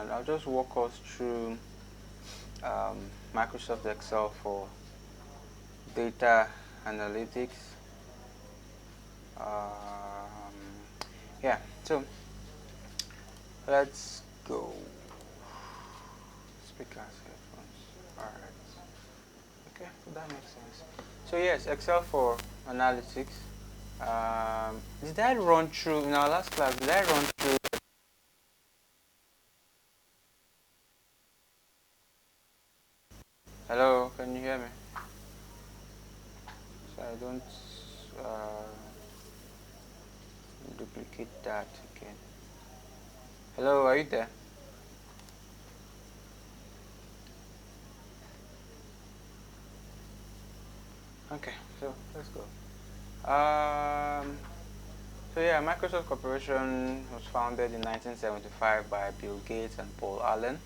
and I'll just walk us through Microsoft Excel for data analytics. Yeah, so let's go. Speakers, headphones. Alright. Okay, that makes sense. So yes, Excel for analytics. Did I run through in our last class? Did I run through? Hello, can you hear me? So I don't duplicate that again. Hello, are you there? Okay, so let's go. So yeah, Microsoft Corporation was founded in 1975 by Bill Gates and Paul Allen,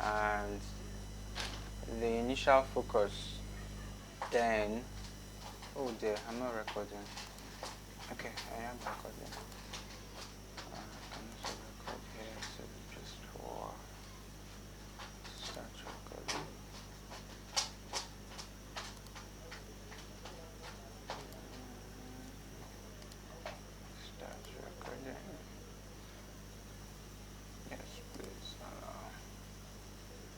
and the initial focus then. Oh dear, I'm not recording. Okay, I am recording. I can also record here, so just for start recording. Start recording. Yes, please allow.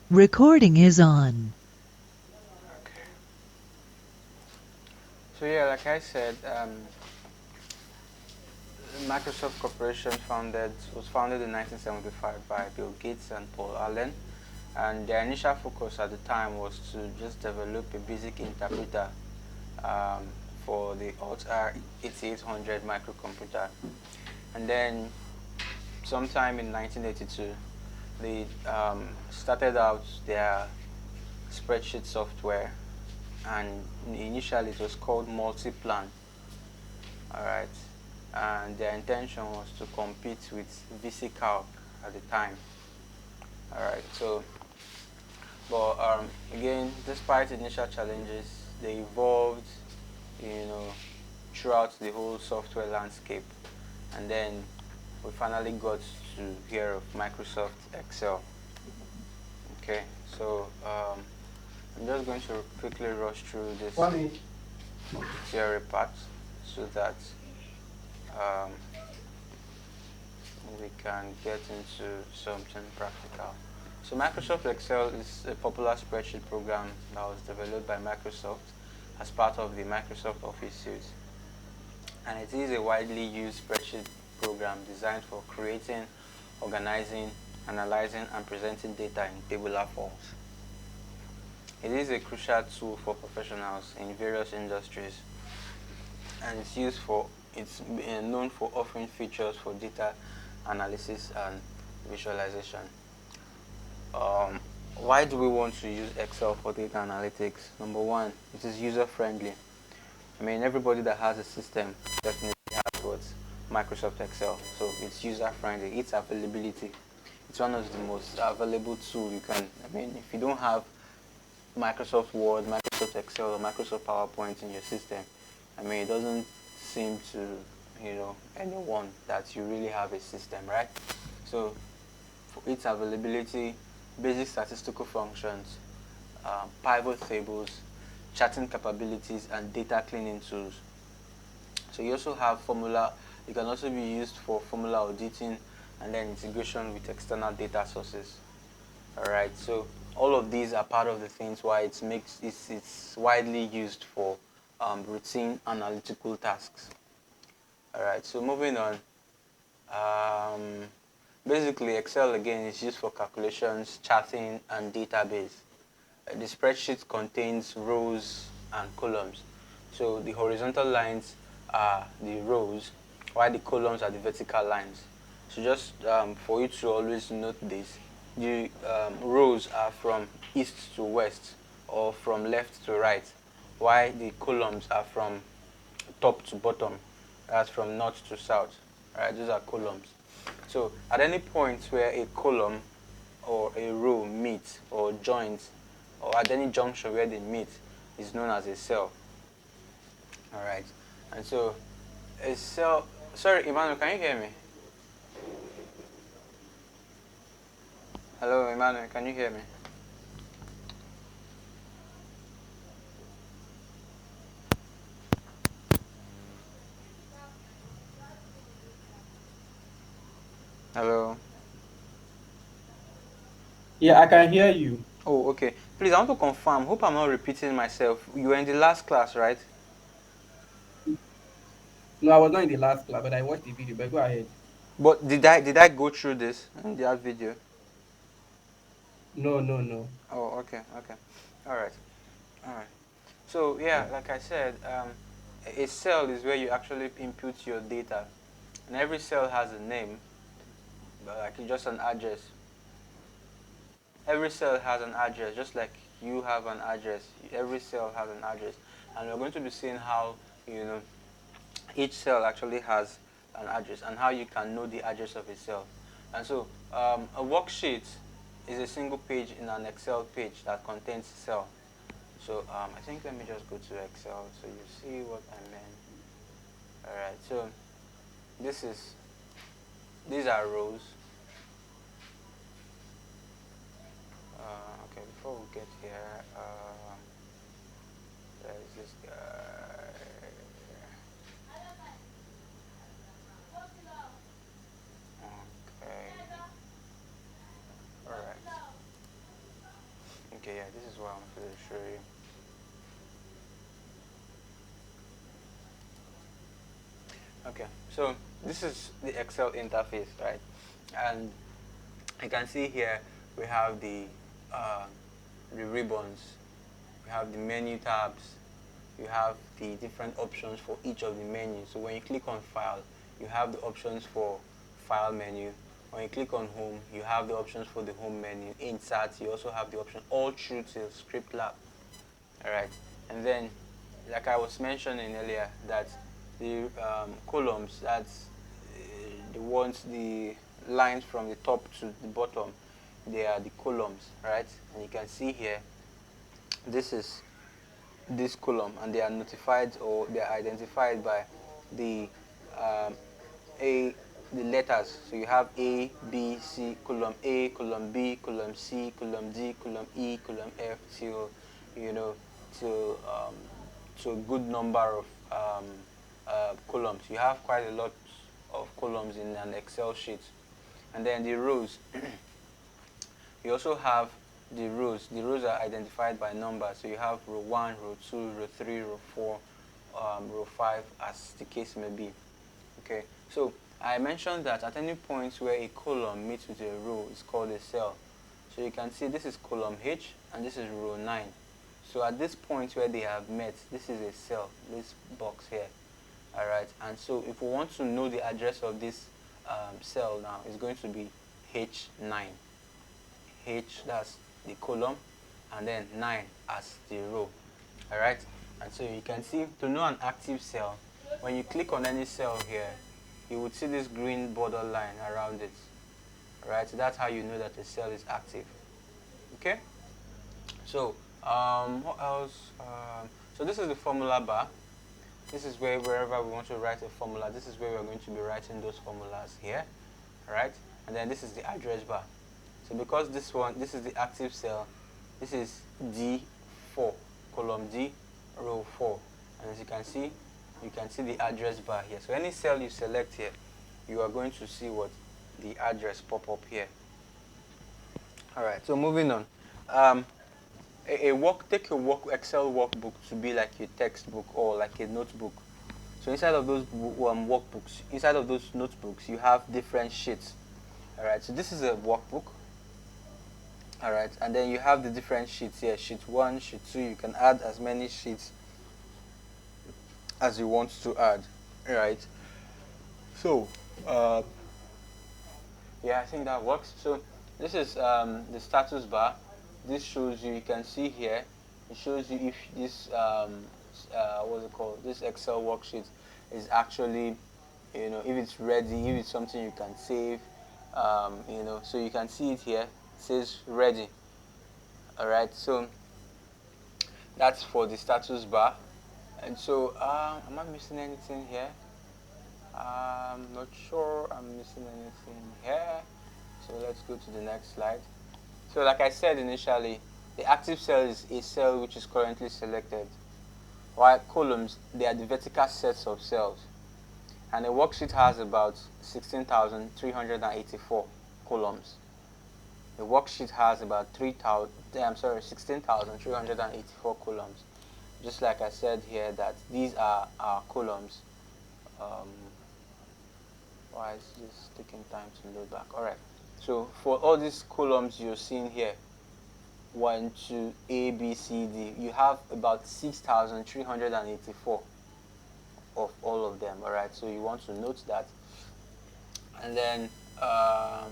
Recording is on. Okay. So yeah, like I said, Microsoft Corporation was founded in 1975 by Bill Gates and Paul Allen, and their initial focus at the time was to just develop a basic interpreter um, for the Altair 8800 microcomputer. And then sometime in 1982, they started out their spreadsheet software, and initially it was called Multiplan. All right, and their intention was to compete with VisiCalc at the time. All right, so but again, despite initial challenges, they evolved, you know, throughout the whole software landscape, and then we finally got to hear of Microsoft Excel. Okay, so I'm just going to quickly rush through this theory part so that um, we can get into something practical. So Microsoft Excel is a popular spreadsheet program that was developed by Microsoft as part of the Microsoft Office suite. And it is a widely used spreadsheet program designed for creating, organizing, analyzing, and presenting data in tabular forms. It is a crucial tool for professionals in various industries, and it's known for offering features for data analysis and visualization. Um, why do we want to use Excel for data analytics? Number one, it is user friendly. I mean, everybody that has a system definitely has what Microsoft Excel, so it's user friendly. Its availability, it's one of the most available tool you can. I mean, if you don't have Microsoft Word, Microsoft Excel, or Microsoft PowerPoint in your system, I mean, it doesn't seem to, anyone that you really have a system, right? So, for its availability, basic statistical functions, pivot tables, charting capabilities, and data cleaning tools. So you also have formula. It can also be used for formula auditing and then integration with external data sources. All right. So all of these are part of the things why it's widely used for routine analytical tasks. All right. So moving on. Um, Basically, Excel again is used for calculations, charting, and database. The spreadsheet contains rows and columns. So the horizontal lines are the rows, while the columns are the vertical lines. So just for you to always note this, the rows are from east to west or from left to right, while the columns are from top to bottom. That's from north to south. Right, those are columns. So at any point where a column or a row meets or joins, or at any junction where they meet, is known as a cell. All right, and so a cell. Sorry, Emmanuel, can you hear me? Emmanuel, can you hear me? Hello. Yeah, I can hear you. Oh, okay. Please, I want to confirm. Hope I'm not repeating myself. You were in the last class, right? No, I was not in the last class, but I watched the video. But go ahead. But did I go through this in that video? No, no, no. Oh, okay, okay. All right, all right. So yeah, Yeah. like I said, a cell is where you actually input your data, and every cell has a name, but like it's just an address. Every cell has an address, just like you have an address. Every cell has an address, and we're going to be seeing how you know each cell actually has an address and how you can know the address of a cell. And so a worksheet is a single page in an Excel page that contains cell. So I think let me just go to Excel so you see what I meant. All right. So this is these are rows. Okay. Before we get here, there's this guy. Okay. All right. Okay. Yeah. This is what I wanted to show you. Okay. So this is the Excel interface, right? And you can see here we have uh, the ribbons, we have the menu tabs, you have the different options for each of the menus. So when you click on file, you have the options for file menu. When you click on home, you have the options for the home menu. Insert, you also have the option all through to script lab. All right, and then like I was mentioning earlier that the columns, that's the ones, the lines from the top to the bottom, they are the columns, right? And you can see here, this is this column, and they are notified or they are identified by the um, a the letters. So you have A, B, C, column A, column B, column C, column D, column E, column F, till you know to to a good number of columns. You have quite a lot of columns in an Excel sheet, and then the rows. You also have the rows. The rows are identified by number. So you have row 1, row 2, row 3, row 4, row 5, as the case may be. Okay, so I mentioned that at any point where a column meets with a row is called a cell. So you can see this is column H and this is row 9. So at this point where they have met, this is a cell, this box here. Alright, and so if we want to know the address of this cell now, it's going to be H9. H, that's the column, and then 9 as the row. Alright, and so you can see to know an active cell, when you click on any cell here, you would see this green border line around it. Alright, so that's how you know that the cell is active. Okay, so what else? So this is the formula bar. This is where wherever we want to write a formula, this is where we're going to be writing those formulas here. Alright, and then this is the address bar. So because this is the active cell, this is D4, column D, row 4. And as you can see the address bar here. So any cell you select here, you are going to see what the address pop up here. All right, so moving on. Um, take a Excel workbook to be like a textbook or like a notebook. So inside of those workbooks, inside of those notebooks, you have different sheets. All right, so this is a workbook. All right, and then you have the different sheets here. Sheet 1, sheet 2. You can add as many sheets as you want to add. All right. So, uh, yeah, I think that works. So this is the status bar. This shows you. You can see here. It shows you if this what's it called? This Excel worksheet is actually, if it's ready, if it's something you can save. So you can see it here. It says ready. All right. So that's for the status bar. And so, am I missing anything here? I'm not sure I'm missing anything here. So let's go to the next slide. So like I said initially, the active cell is a cell which is currently selected, while columns, they are the vertical sets of cells. And a worksheet has about 16,384 columns. The worksheet has about 16,384 columns. Just like I said here that these are our columns. Why is this taking time to load back? Alright. So for all these columns you're seeing here, 1, 2, A, B, C, D, you have about 6,384 of all of them. Alright, so you want to note that. And then why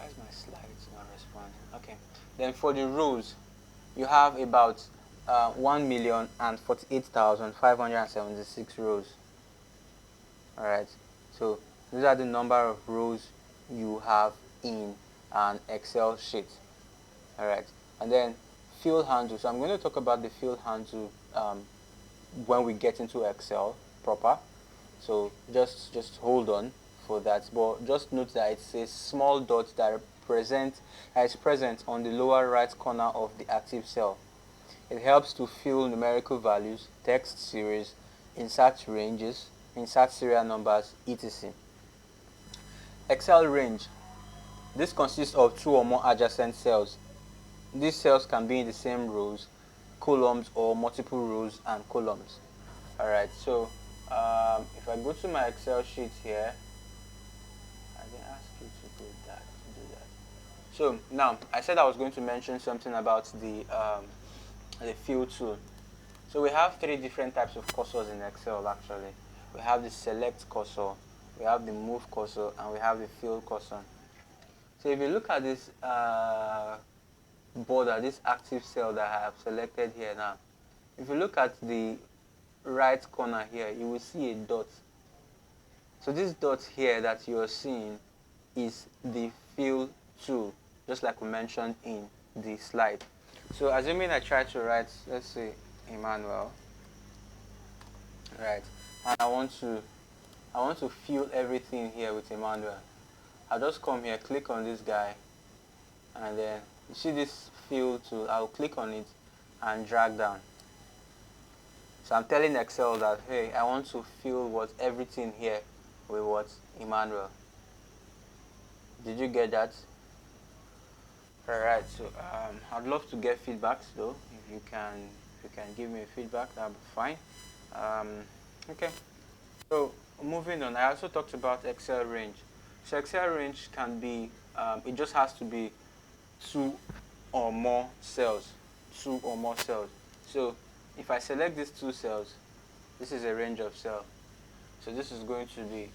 is my slides not responding? Okay. Then for the rows, you have about 1,048,576 rows. Alright, so these are the number of rows you have in an Excel sheet. Alright, and then field handle. So I'm going to talk about the field handle when we get into Excel proper. So just hold on for that. But just note that it's a small dot that is present on the lower right corner of the active cell. It helps to fill numerical values, text series, insert ranges, insert serial numbers, etc. Excel range. This consists of 2 or more adjacent cells. These cells can be in the same rows, columns, or multiple rows and columns. Alright, so if I go to my Excel sheet here, I didn't ask you to do that. So now, I said I was going to mention something about the fill tool. So we have 3 different types of cursors in Excel actually. We have the select cursor, we have the move cursor, and we have the fill cursor. So if you look at this border, this active cell that I have selected here now, if you look at the right corner here, you will see a dot. So this dot here that you are seeing is the fill tool, just like we mentioned in the slide. So assuming I try to write, let's say, Emmanuel, right, and I want to fill everything here with Emmanuel. I'll just come here, click on this guy, and then you see this fill tool. I'll click on it and drag down. So I'm telling Excel that, hey, I want to fill everything here with what? Emmanuel. Did you get that? Alright, so I'd love to get feedbacks though. If you can give me feedback, that'll be fine. Okay. So moving on, I also talked about Excel range. So Excel range can be, it just has to be 2 or more cells. 2 or more cells. So if I select these 2 cells, this is a range of cells. So this is going to be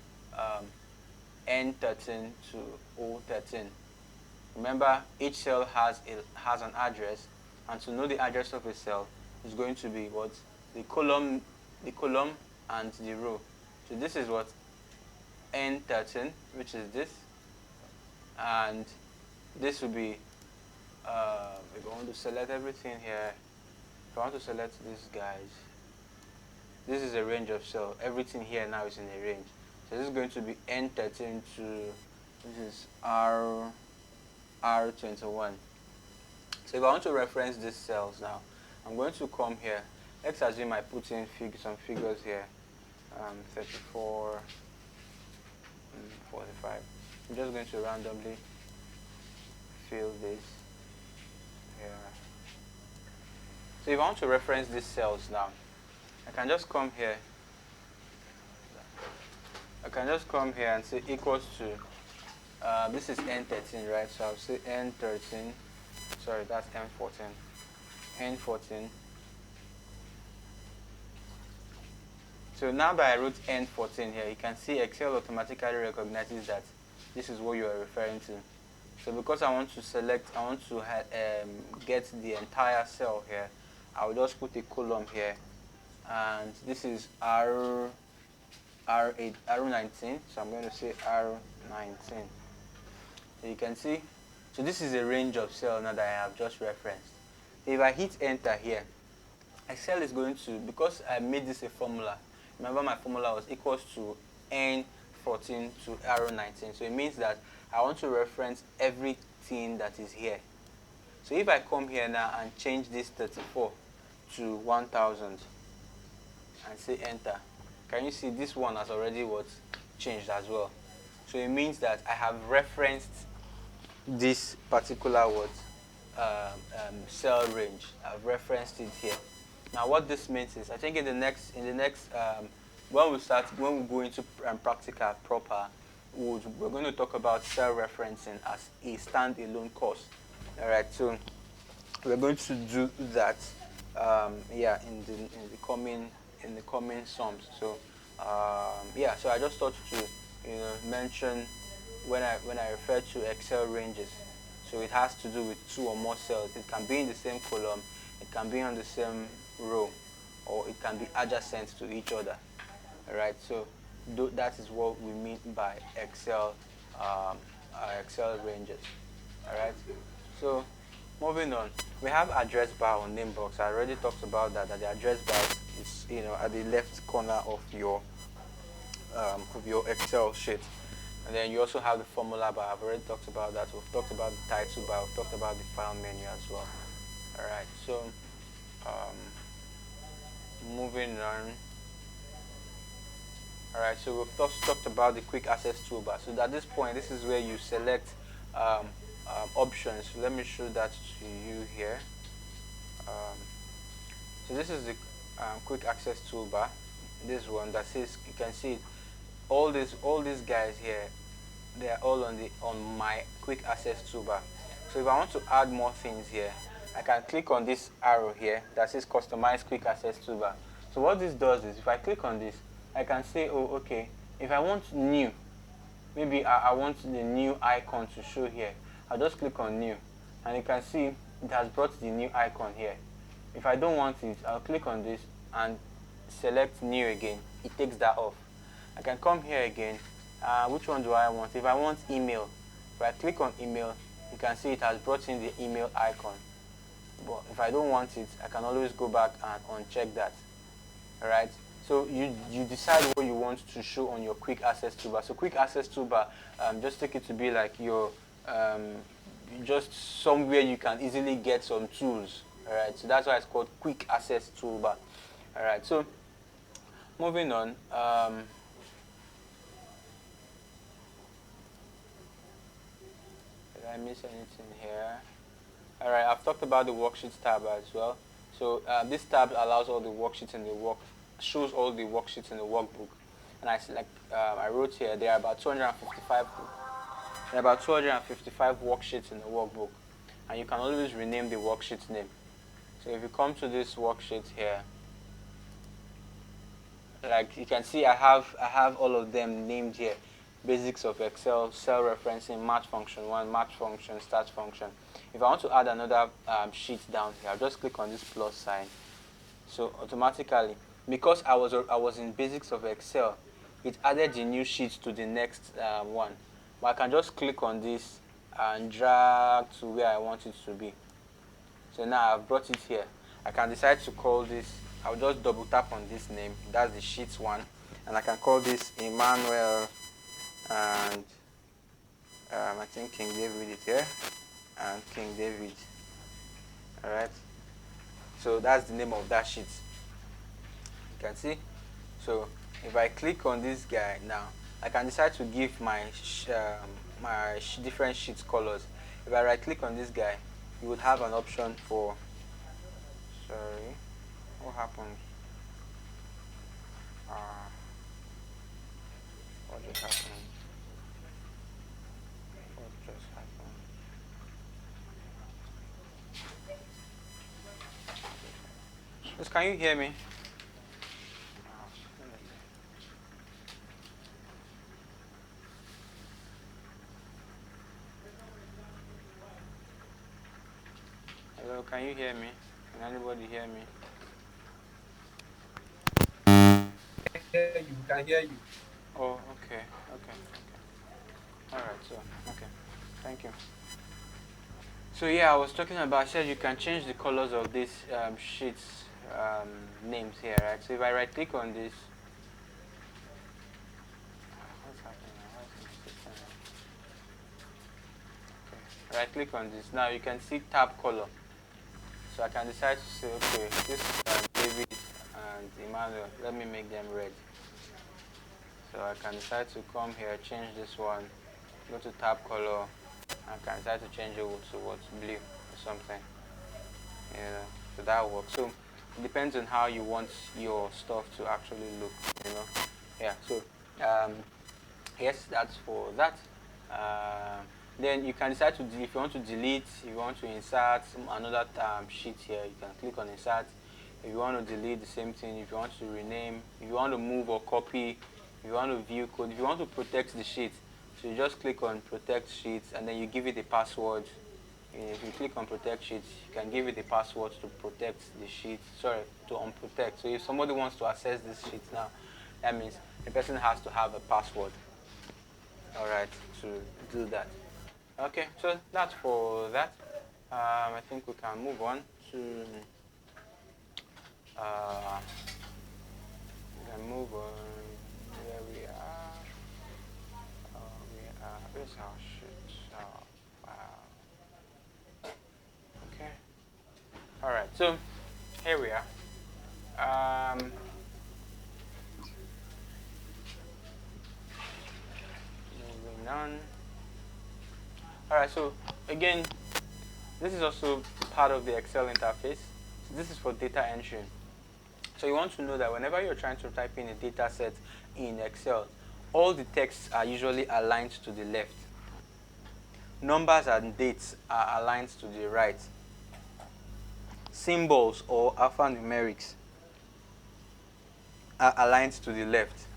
N13 to O13. Remember, each cell has an address, and to know the address of a cell is going to be what? The column and the row. So this is what? N13, which is this, and this will be, if I want to select everything here, if I want to select these guys, this is a range of cells. Everything here now is in a range. So this is going to be N13 to, this is R21. So if I want to reference these cells now, I'm going to come here. Let's assume I put in some figures here, 34, 45. I'm just going to randomly fill this here. So if I want to reference these cells now, I can just come here. And say equals to, this is N13, right? So I'll say N13, sorry, that's N14. N14. So now that I wrote N14 here, you can see Excel automatically recognizes that this is what you are referring to. So because I want to get the entire cell here, I'll just put a column here, and this is R19, so I'm going to say R19. So you can see, so this is a range of cells now that I have just referenced. If I hit enter here, Excel is going to, because I made this a formula, remember my formula was equals to N14 to R19, so it means that I want to reference everything that is here. So if I come here now and change this 34 to 1000 and say enter, can you see this one has already what changed as well? So it means that I have referenced this particular what cell range. I've referenced it here. Now what this means is, I think in the next when we go into practical proper, we're going to talk about cell referencing as a standalone course. All right, so we're going to do that yeah, in the coming sums. So yeah, so I just thought to mention when I refer to Excel ranges. So it has to do with two or more cells. It can be in the same column, it can be on the same row, or it can be adjacent to each other. All right, so that is what we mean by Excel ranges. All right, so moving on, we have address bar or name box. I already talked about that. That the address bar is at the left corner of your Excel sheet. And then you also have the formula bar. I've already talked about that. We've talked about the title bar. We've talked about the file menu as well. All right. So moving on. All right. So we've talked about the quick access toolbar. So at this point, this is where you select options. So let me show that to you here. So this is the quick access toolbar. This one that says, you can see it, all these guys here, they are all on my quick access toolbar. So if I want to add more things here, I can click on this arrow here that says customize quick access toolbar. So what this does is, if I click on this, I can say, oh okay, if I want new, maybe I want the new icon to show here, I'll just click on new, and you can see it has brought the new icon here. If I don't want it, I'll click on this and select new again. It takes that off. I can come here again. Which one do I want? If I want email, if I click on email, you can see it has brought in the email icon. But if I don't want it, I can always go back and uncheck that. Alright, so you decide what you want to show on your quick access toolbar. So quick access toolbar, just take it to be like your just somewhere you can easily get some tools. Alright, so that's why it's called quick access toolbar. Alright, so moving on. Did I miss anything here? Alright, I've talked about the worksheets tab as well. So this tab allows all the worksheets in the shows all the worksheets in the workbook. And I wrote here, there are about 255 worksheets in the workbook. And you can always rename the worksheet name. So if you come to this worksheet here, like you can see, I have all of them named here. Basics of Excel, cell referencing, match function 1, match function, start function. If I want to add another sheet down here, I'll just click on this plus sign. So automatically, because I was in basics of Excel, it added the new sheet to the next one. But I can just click on this and drag to where I want it to be. So now I've brought it here. I can decide to call this, I'll just double tap on this name, that's the sheet 1, and I can call this Emmanuel, and I think King David is here, and King David. Alright, so that's the name of that sheet. You can see. So if I click on this guy now, I can decide to give my different sheet colors. If I right click on this guy, you would have an option for, sorry, what happened? What just happened? What just happened? Just, can you hear me? Hello, can you hear me? Can anybody hear me? You can hear you. Oh, okay. All right, so, okay. Thank you. So yeah, I was talking about, I said you can change the colors of these sheets names here, right? So if I right click on this, what's happening now? Why is my system? Right click on this. Now you can see tab color. So I can decide to say, okay, this David and Emmanuel, let me make them red. So I can decide to come here, change this one, go to tab color, and I can decide to change it to what's blue or something. So that works. So it depends on how you want your stuff to actually look. Yeah. So yes, that's for that. Then you can decide to if you want to delete, if you want to insert another sheet here, you can click on insert. If you want to delete, the same thing. If you want to rename, if you want to move or copy, if you want to view code, if you want to protect the sheet, so you just click on protect sheets and then you give it a password. If you click on protect sheets, you can give it a password to protect the sheet, to unprotect. So if somebody wants to access this sheet now, that means the person has to have a password, all right, to do that. Okay, so that's for that. I think we can move on to, where we are. Where's our sheet? Wow. Okay. All right, so here we are. Moving on. All right, so again, this is also part of the Excel interface. So this is for data entry. So you want to know that whenever you're trying to type in a data set in Excel, all the texts are usually aligned to the left. Numbers and dates are aligned to the right. Symbols or alphanumerics are aligned to the left.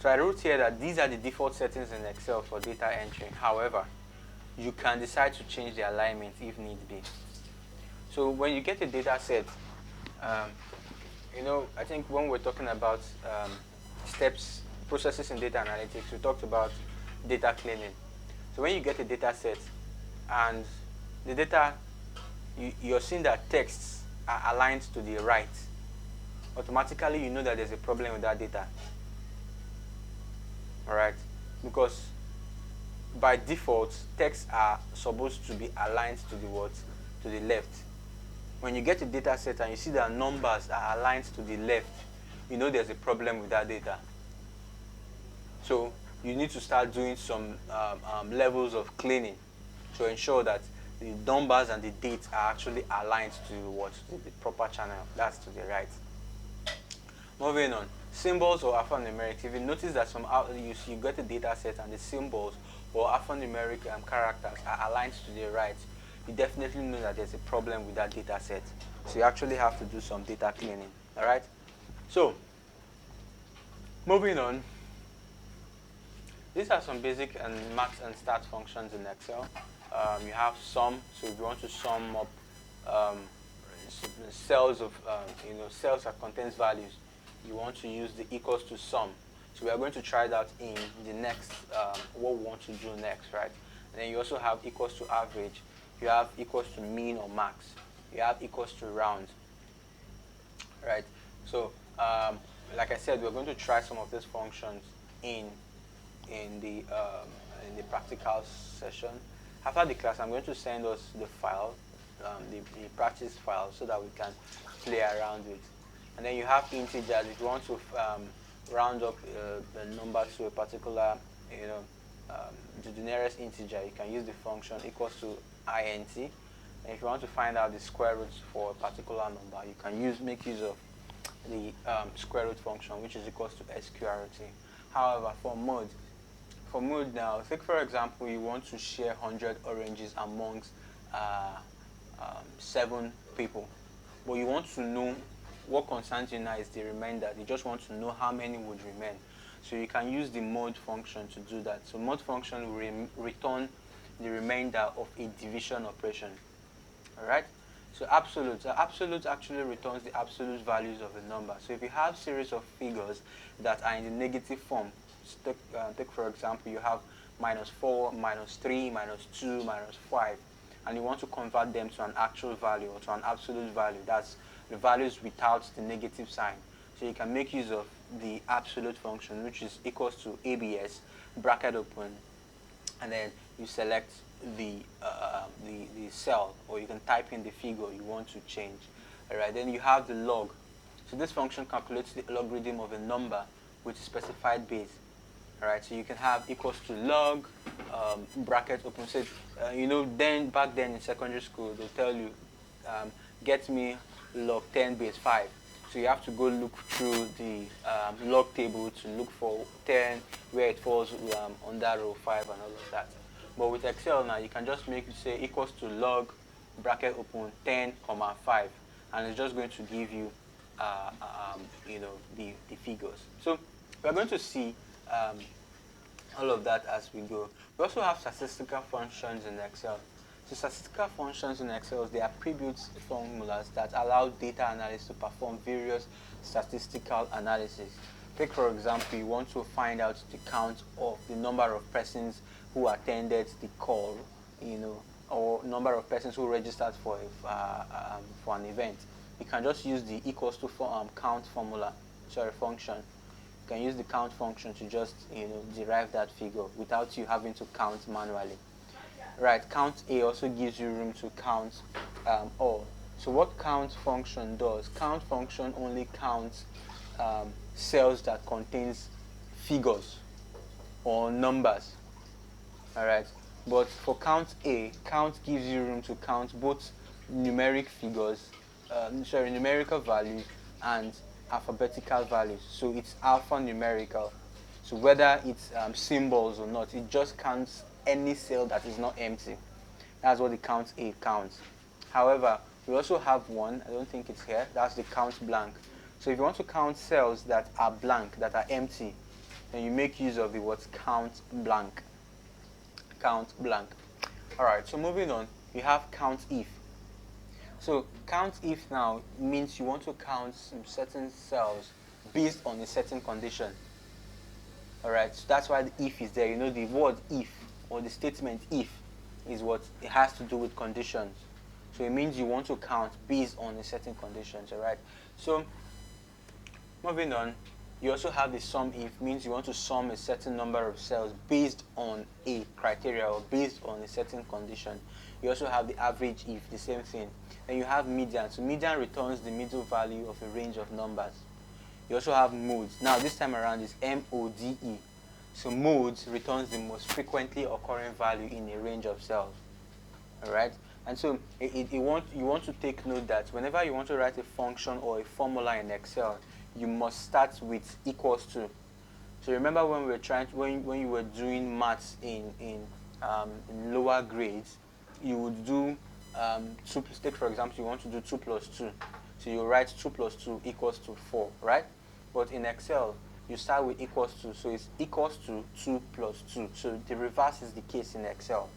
So I wrote here that these are the default settings in Excel for data entry. However, you can decide to change the alignment if need be. So when you get a data set, I think when we're talking about steps, processes in data analytics, we talked about data cleaning. So when you get a data set and the data, you're seeing that texts are aligned to the right, automatically you know that there's a problem with that data. All right, because by default, texts are supposed to be aligned to the what? To the left. When you get a data set and you see that numbers are aligned to the left, you know there's a problem with that data. So you need to start doing some levels of cleaning to ensure that the numbers and the dates are actually aligned to what? To the proper channel. That's to the right. Moving on, symbols or alphanumeric. If you notice that you get a data set and the symbols or alphanumeric characters are aligned to the right, you definitely know that there's a problem with that data set. So you actually have to do some data cleaning. All right. So moving on, these are some basic and math and stat functions in Excel. You have sum. So if you want to sum up cells of cells that contains values, you want to use the equals to sum. So we are going to try that in the next, what we want to do next, right? And then you also have equals to average. You have equals to mean or max. You have equals to round, right? So like I said, we're going to try some of these functions in the practical session. After the class, I'm going to send us the file, the practice file, so that we can play around with. And then you have integers. If you want to round up the number to a particular, to the nearest integer, you can use the function equals to int. And if you want to find out the square root for a particular number, you can make use of the square root function, which is equals to sqrt. However, for mode now, take for example, you want to share 100 oranges amongst 7 people, but you want to know what concerns you now is the remainder. You just want to know how many would remain. So you can use the mode function to do that. So mode function will return the remainder of a division operation. All right. So absolute actually returns the absolute values of a number. So if you have series of figures that are in the negative form, take for example, you have -4, -3, -2, -5, and you want to convert them to an actual value or to an absolute value. That's the values without the negative sign. So you can make use of the absolute function, which is equals to abs, bracket open, and then you select the cell, or you can type in the figure you want to change. All right, then you have the log. So this function calculates the logarithm of a number with a specified base. All right, so you can have equals to log bracket open. So then back then in secondary school they'll tell you get me log 10 base 5. So you have to go look through the log table to look for 10 where it falls on that row 5 and all of that. But with Excel now, you can just make it say equals to log bracket open 10 comma 5, and it's just going to give you the figures. So we're going to see all of that as we go. We also have statistical functions in Excel. So statistical functions in Excel, they are pre-built formulas that allow data analysts to perform various statistical analysis. Take for example, you want to find out the count of the number of persons who attended the call, or number of persons who registered for an event. You can just use the equals to count function. You can use the count function to just derive that figure without you having to count manually. Right, count A also gives you room to count all. So what count function does? Count function only counts cells that contains figures or numbers. All right, but for count A, count gives you room to count both numerical values and alphabetical values. So it's alphanumerical. So whether it's symbols or not, it just counts any cell that is not empty. That's what the count A counts. However, we also have one, I don't think it's here, that's the count blank. So if you want to count cells that are blank, that are empty, then you make use of the word count blank. Count blank. Alright, so moving on, we have count if. So count if now means you want to count some certain cells based on a certain condition. Alright, so that's why the if is there. The word if, or the statement if, is what it has to do with conditions. So it means you want to count based on a certain conditions. Alright, so moving on, you also have the sum if, means you want to sum a certain number of cells based on a criteria or based on a certain condition. You also have the average if, the same thing. Then you have median. So median returns the middle value of a range of numbers. You also have modes. Now this time around is MODE. So modes returns the most frequently occurring value in a range of cells. Alright? And so you want to take note that whenever you want to write a function or a formula in Excel, you must start with equals to. So remember when we were when you were doing maths in lower grades, you would do take for example, you want to do 2 plus 2. So you write 2 plus 2 equals to 4, right? But in Excel, you start with equals to, so it's equals to 2 plus 2. So the reverse is the case in Excel.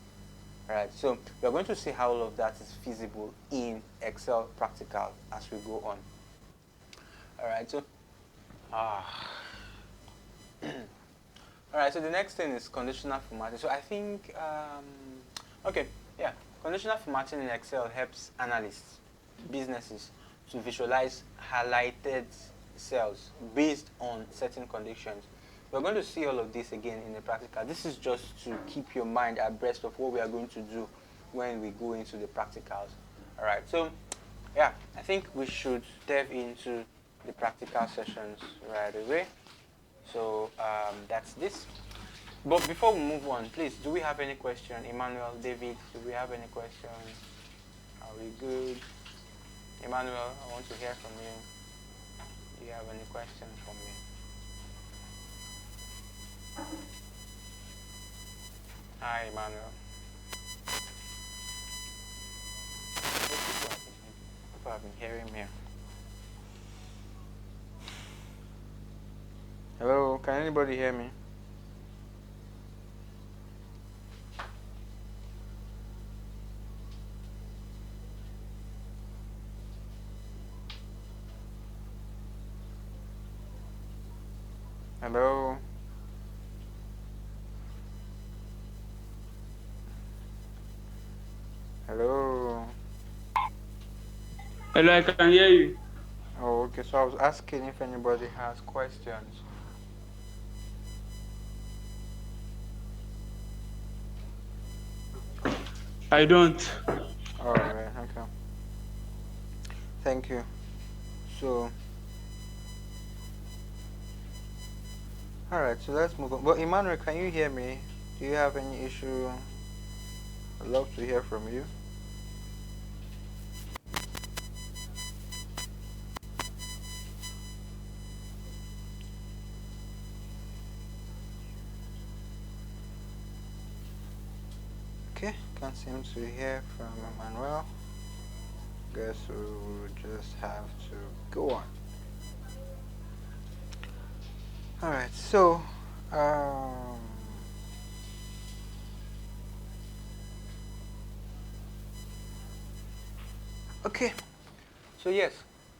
Right, so we're going to see how all of that is feasible in Excel practical as we go on. Alright, so alright, so the next thing is conditional formatting. So I think conditional formatting in Excel helps analysts, businesses to visualize highlighted cells based on certain conditions. We're going to see all of this again in the practical. This is just to keep your mind abreast of what we are going to do when we go into the practicals. Alright, so yeah, I think we should delve into the practical sessions right away. So that's this. But before we move on, please, do we have any question? Emmanuel, David, do we have any questions? Are we good? Emmanuel, I want to hear from you. Do you have any questions for me? Hi, Emmanuel. People have been hearing me. Hello, can anybody hear me? Hello? Hello? Hello, I can hear you. Oh, okay. So I was asking if anybody has questions. I don't. All right. Okay. Thank you. So, all right. So let's move on. But Emmanuel, can you hear me? Do you have any issue? I'd love to hear from you. Okay. Can't seem to hear from Emmanuel. Guess we will just have to go on. All right. So, um, okay. So yes,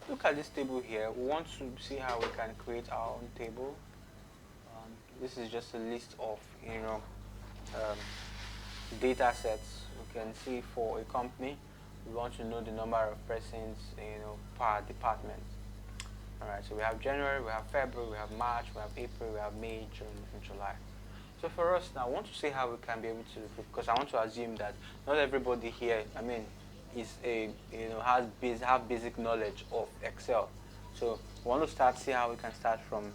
look at this table here. We want to see how we can create our own table. This is just a list of um, data sets. We can see for a company, we want to know the number of persons per department. All right. So we have January, we have February, we have March, we have April, we have May, June, and July. So for us now, I want to see how we can be able to, because I want to assume that not everybody here, is have basic knowledge of Excel. So we want to see how we can start from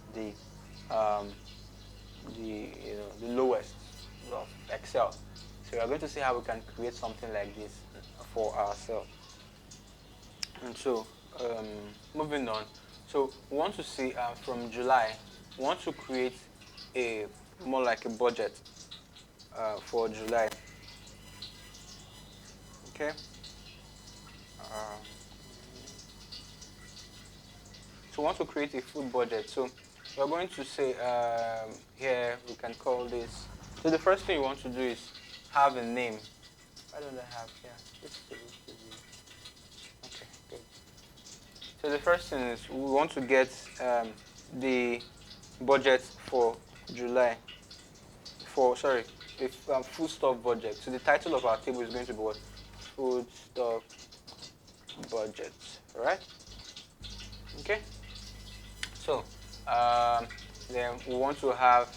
um, the lowest of Excel. So we are going to see how we can create something like this for ourselves. And so um, moving on. So we want to see from July, we want to create a more like a budget for July. Okay. Um, so we want to create a food budget. So we're going to say here we can call this. So the first thing you want to do is have a name. Why don't I have here? Okay, good. So the first thing is we want to get the budget for July. For sorry, if food stuff budget. So the title of our table is going to be what? Food stuff budget. All right. Okay. So then we want to have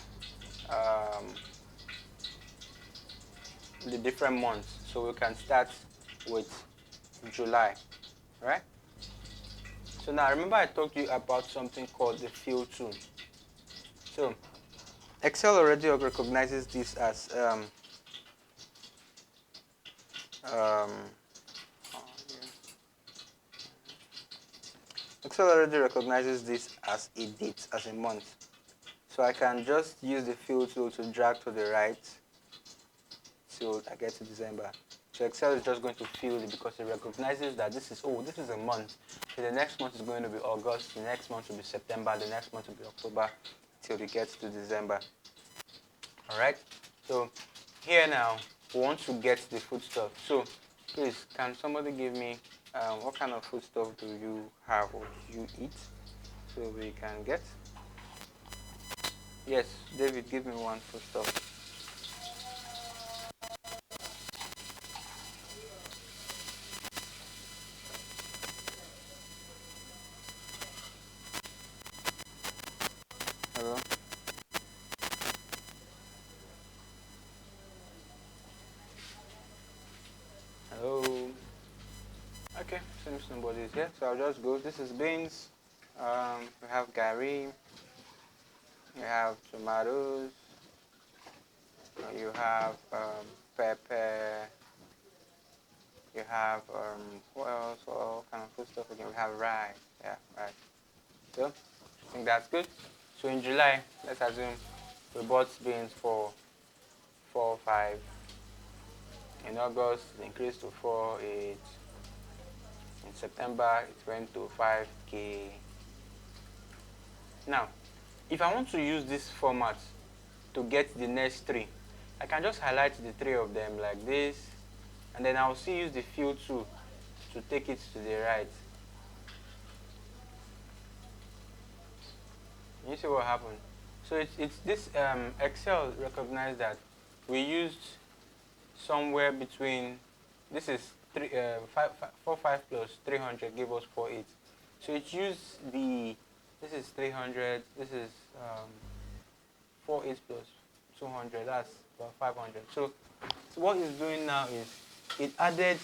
um, the different months. So we can start with July. All right. So now remember I talked to you about something called the fill tool. So Excel already recognizes this as um, Excel already recognizes this as a date, as a month. So I can just use the fill tool to drag to the right till I get to December. So Excel is just going to fill it because it recognizes that this is a month. So the next month is going to be August, the next month will be September, the next month will be October till we get to December. Alright? So here now we want to get the foodstuff. So please can somebody give me what kind of foodstuff do you have or do you eat so we can get? Yes, David, give me one foodstuff. Hello? Hello? Okay, seems nobody is here, so I'll just go. This is beans. We have gari. We have tomatoes. You have pepper. You have what else? What kind of food stuff again? We have rice. Yeah, rice. So I think that's good. So in July, let's assume we bought beans for 4 5. In August, it increased to 4 8. In September, it went to 5K. Now, if I want to use this format to get the next three, I can just highlight the three of them like this, and then I'll still use the fill tool to take it to the right. You see what happened? So it's this Excel recognized that we used somewhere between, this is 4 5 plus 300 gave us 4 8. So it used this is 300, this is 4 8 plus 200, that's about 500. So what it's doing now is it added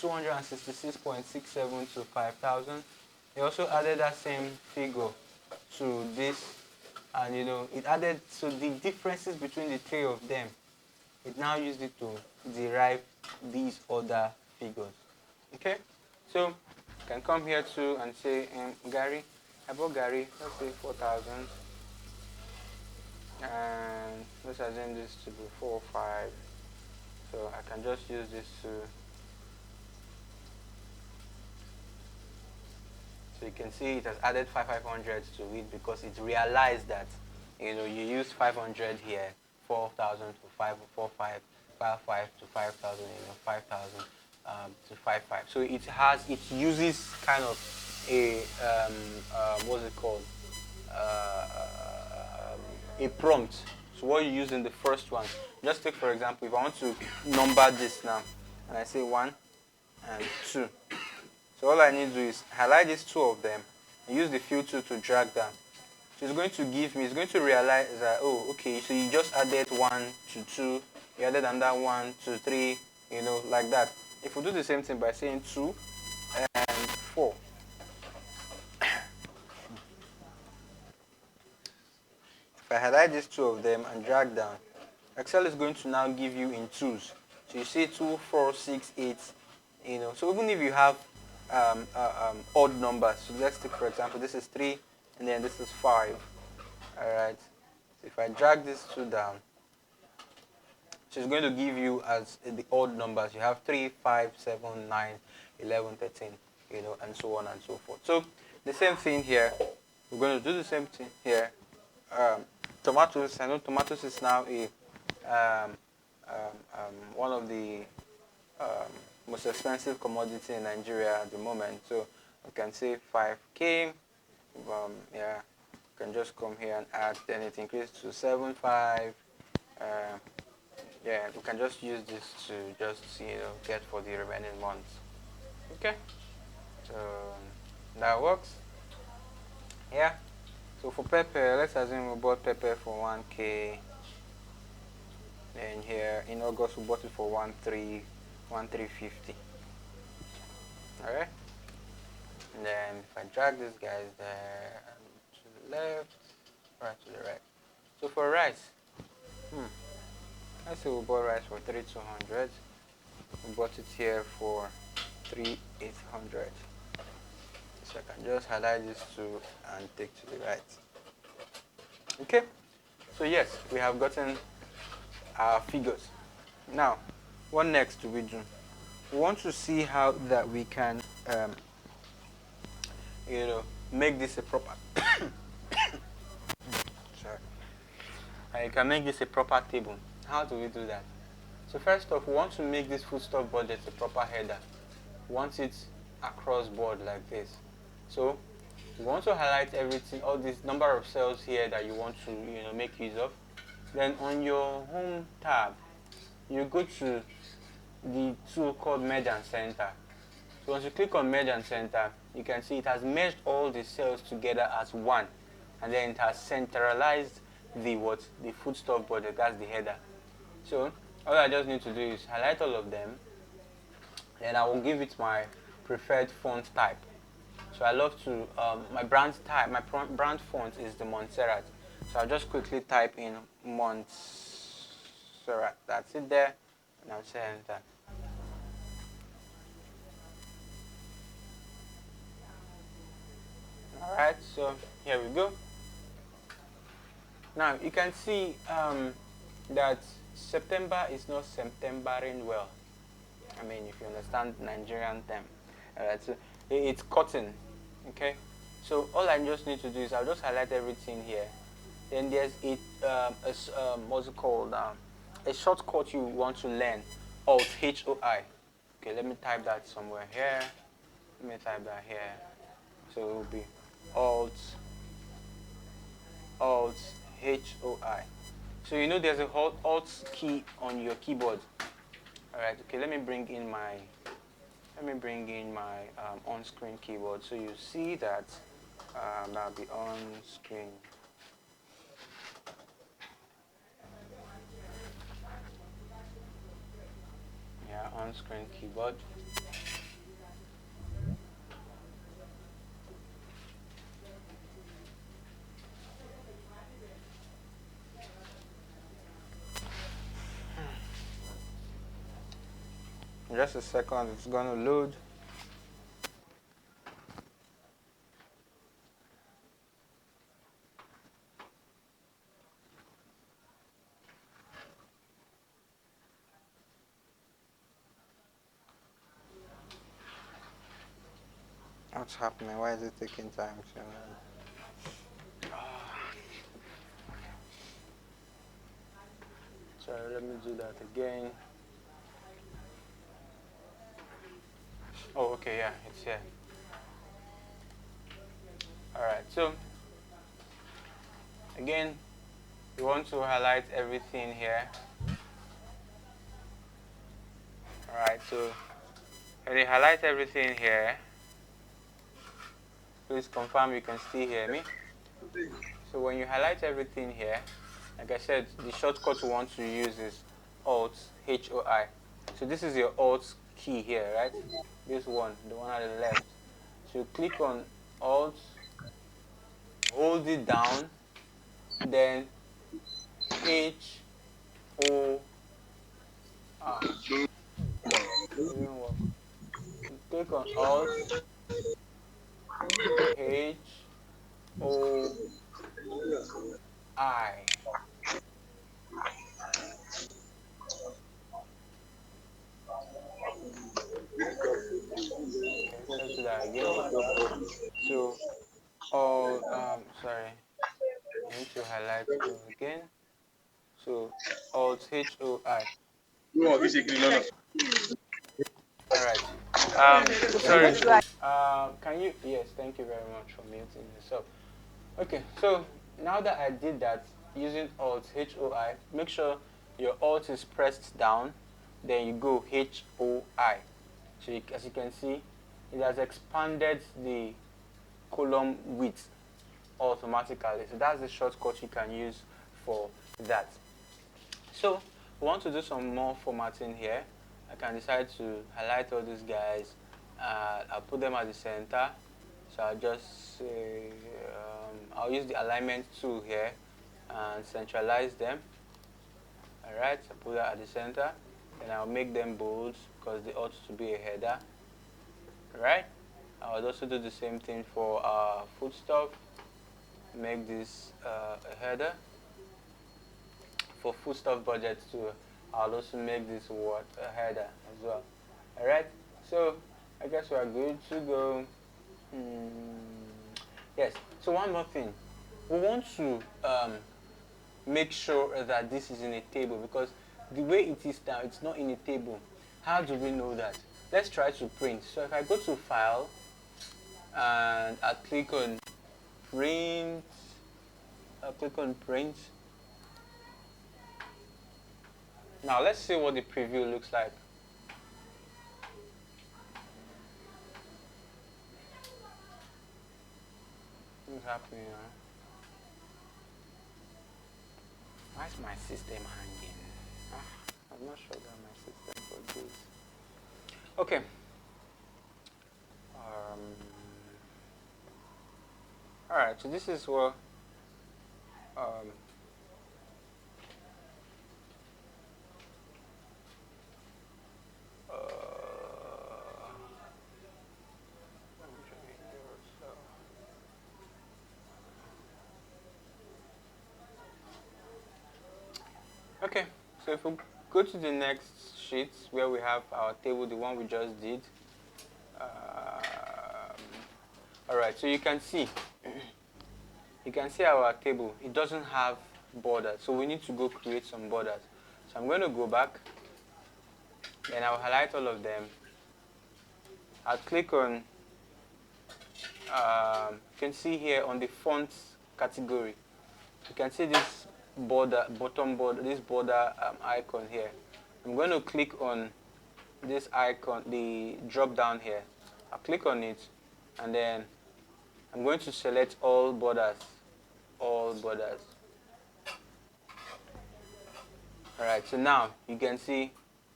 266.67 to 5,000. It also added that same figure to this, and it added, so the differences between the three of them, it now used it to derive these other figures. Okay, so you can come here too and say, Gary, I bought Gary, let's say 4,000, and let's assume this to be 4 or 5. So I can just use this to, so you can see it has added 500 to it because it realized that you use 500 here, 4,000 to 5, 4, 5, 5, 5 to 5,000, 5,000 to 5, 5. So it uses kind of a what's it called? A prompt. So what you use in the first one, just take for example, if I want to number this now, and I say 1 and 2. So all I need to do is highlight these two of them and use the fill tool to drag down. So it's going to give me, it's going to realize that, oh, okay, so you just added 1 to 2, you added another 1 to 3, like that. If we do the same thing by saying 2 and 4, if I highlight these two of them and drag down, Excel is going to now give you in twos. So you see 2, 4, 6, 8, So even if you have odd numbers, so let's take for example, this is 3 and then this is 5. Alright, so if I drag these two down, so it's going to give you as the odd numbers. You have 3, 5, 7, 9, 11, 13, and so on and so forth. So the same thing here, we're going to do the same thing here. Tomatoes, I know tomatoes is now one of the most expensive commodity in Nigeria at the moment. So we can say 5K. Yeah, you can just come here and add, then it increases to 7.5. Yeah, we can just use this to just get for the remaining months. Okay, so that works. Yeah. So for pepper, let's assume we bought pepper for 1K. And here in August we bought it for 1,350. Alright. And then if I drag these guys there to the left, right to the right. So for rice, let's say we bought rice for 3,200. We bought it here for 3,800. So I can just highlight these two and take to the right. Okay, so yes, we have gotten our figures. Now, what next do we do? We want to see how that we can, make this a proper. Sorry. You can make this a proper table. How do we do that? So first off, we want to make this foodstuff budget a proper header. We want it across board like this. So you want to highlight everything, all this number of cells here that you want to make use of. Then on your home tab, you go to the tool called Merge and Center. So once you click on Merge and Center, you can see it has merged all the cells together as one, and then it has centralized the foodstuff budget. That's the header. So all I just need to do is highlight all of them, and I will give it my preferred font type. So I love to, my brand type, my brand font is the Montserrat. So I'll just quickly type in Montserrat. That's it there, and I'll say enter. Alright, so here we go. Now you can see that September is not Septembering well. I mean, if you understand Nigerian term. Alright, so it's cotton. Okay, so all I just need to do is I'll just highlight everything here. Then there's what's it called a shortcut you want to learn, Alt HOI. Okay, let me type that somewhere here. Let me type that here. So it will be Alt HOI. So there's a Alt key on your keyboard. All right. Okay. Let me bring in my on-screen keyboard so you see that that'll be on screen. Yeah, on-screen keyboard. In just a second, it's going to load. What's happening? Why is it taking time to load? Sorry, let me do that again. Oh, okay, yeah, it's here. Alright, so again, you want to highlight everything here. Alright, so when you highlight everything here, please confirm you can still hear me. So when you highlight everything here, like I said, the shortcut you want to use is Alt HOI. So this is your Alt key here, right? This one, the one at the left. So you click on Alt, hold it down, then HOI. Didn't work. Click on Alt HOI. Okay, let's do that again. So, sorry, I need to highlight it again. So, Alt HOI. All right. Sorry. Can you? Yes, thank you very much for muting yourself. Okay, so now that I did that using Alt HOI, make sure your Alt is pressed down, then you go HOI. So as you can see, it has expanded the column width automatically. So that's the shortcut you can use for that. So we want to do some more formatting here. I can decide to highlight all these guys. I'll put them at the center. So I'll just say, I'll use the alignment tool here and centralize them. Alright, so put that at the center. Then I'll make them bold because they ought to be a header. Alright, I'll also do the same thing for our foodstuff. Make this a header. For foodstuff budget too, I'll also make this word a header as well. Alright, so I guess we are good to go. Yes, so one more thing. We want to make sure that this is in a table because the way it is now, it's not in a table. How do we know that? Let's try to print. So if I go to File and I click on Print, I'll click on Print. Now let's see what the preview looks like. What's happening now? Why is my system hanging? I'm not sure that my system forgives. Okay. Alright, so this is what okay, so if we go to the next sheet where we have our table, the one we just did. Alright, so you can see our table. It doesn't have borders, so we need to go create some borders. So I'm going to go back, then I'll highlight all of them. I'll click on, you can see here on the fonts category, you can see this border, bottom border, this border icon here. I'm going to click on this icon, the drop down here. I'll click on it, and then I'm going to select all borders. All borders. Alright, so now you can see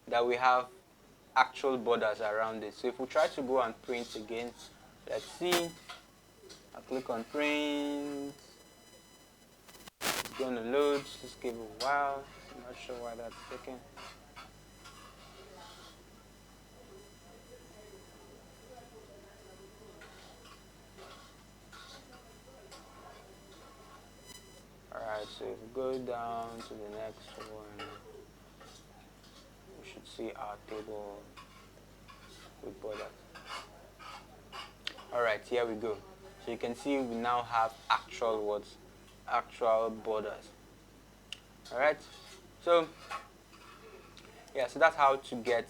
that we have actual borders around it. So if we try to go and print again, let's see. I click on print. It's going to load. Just give it a while. I'm not sure why that's taking. Alright, so if we go down to the next one, we should see our table with borders. Alright, here we go. So you can see we now have actual words, actual borders. Alright, so yeah, so that's how to get,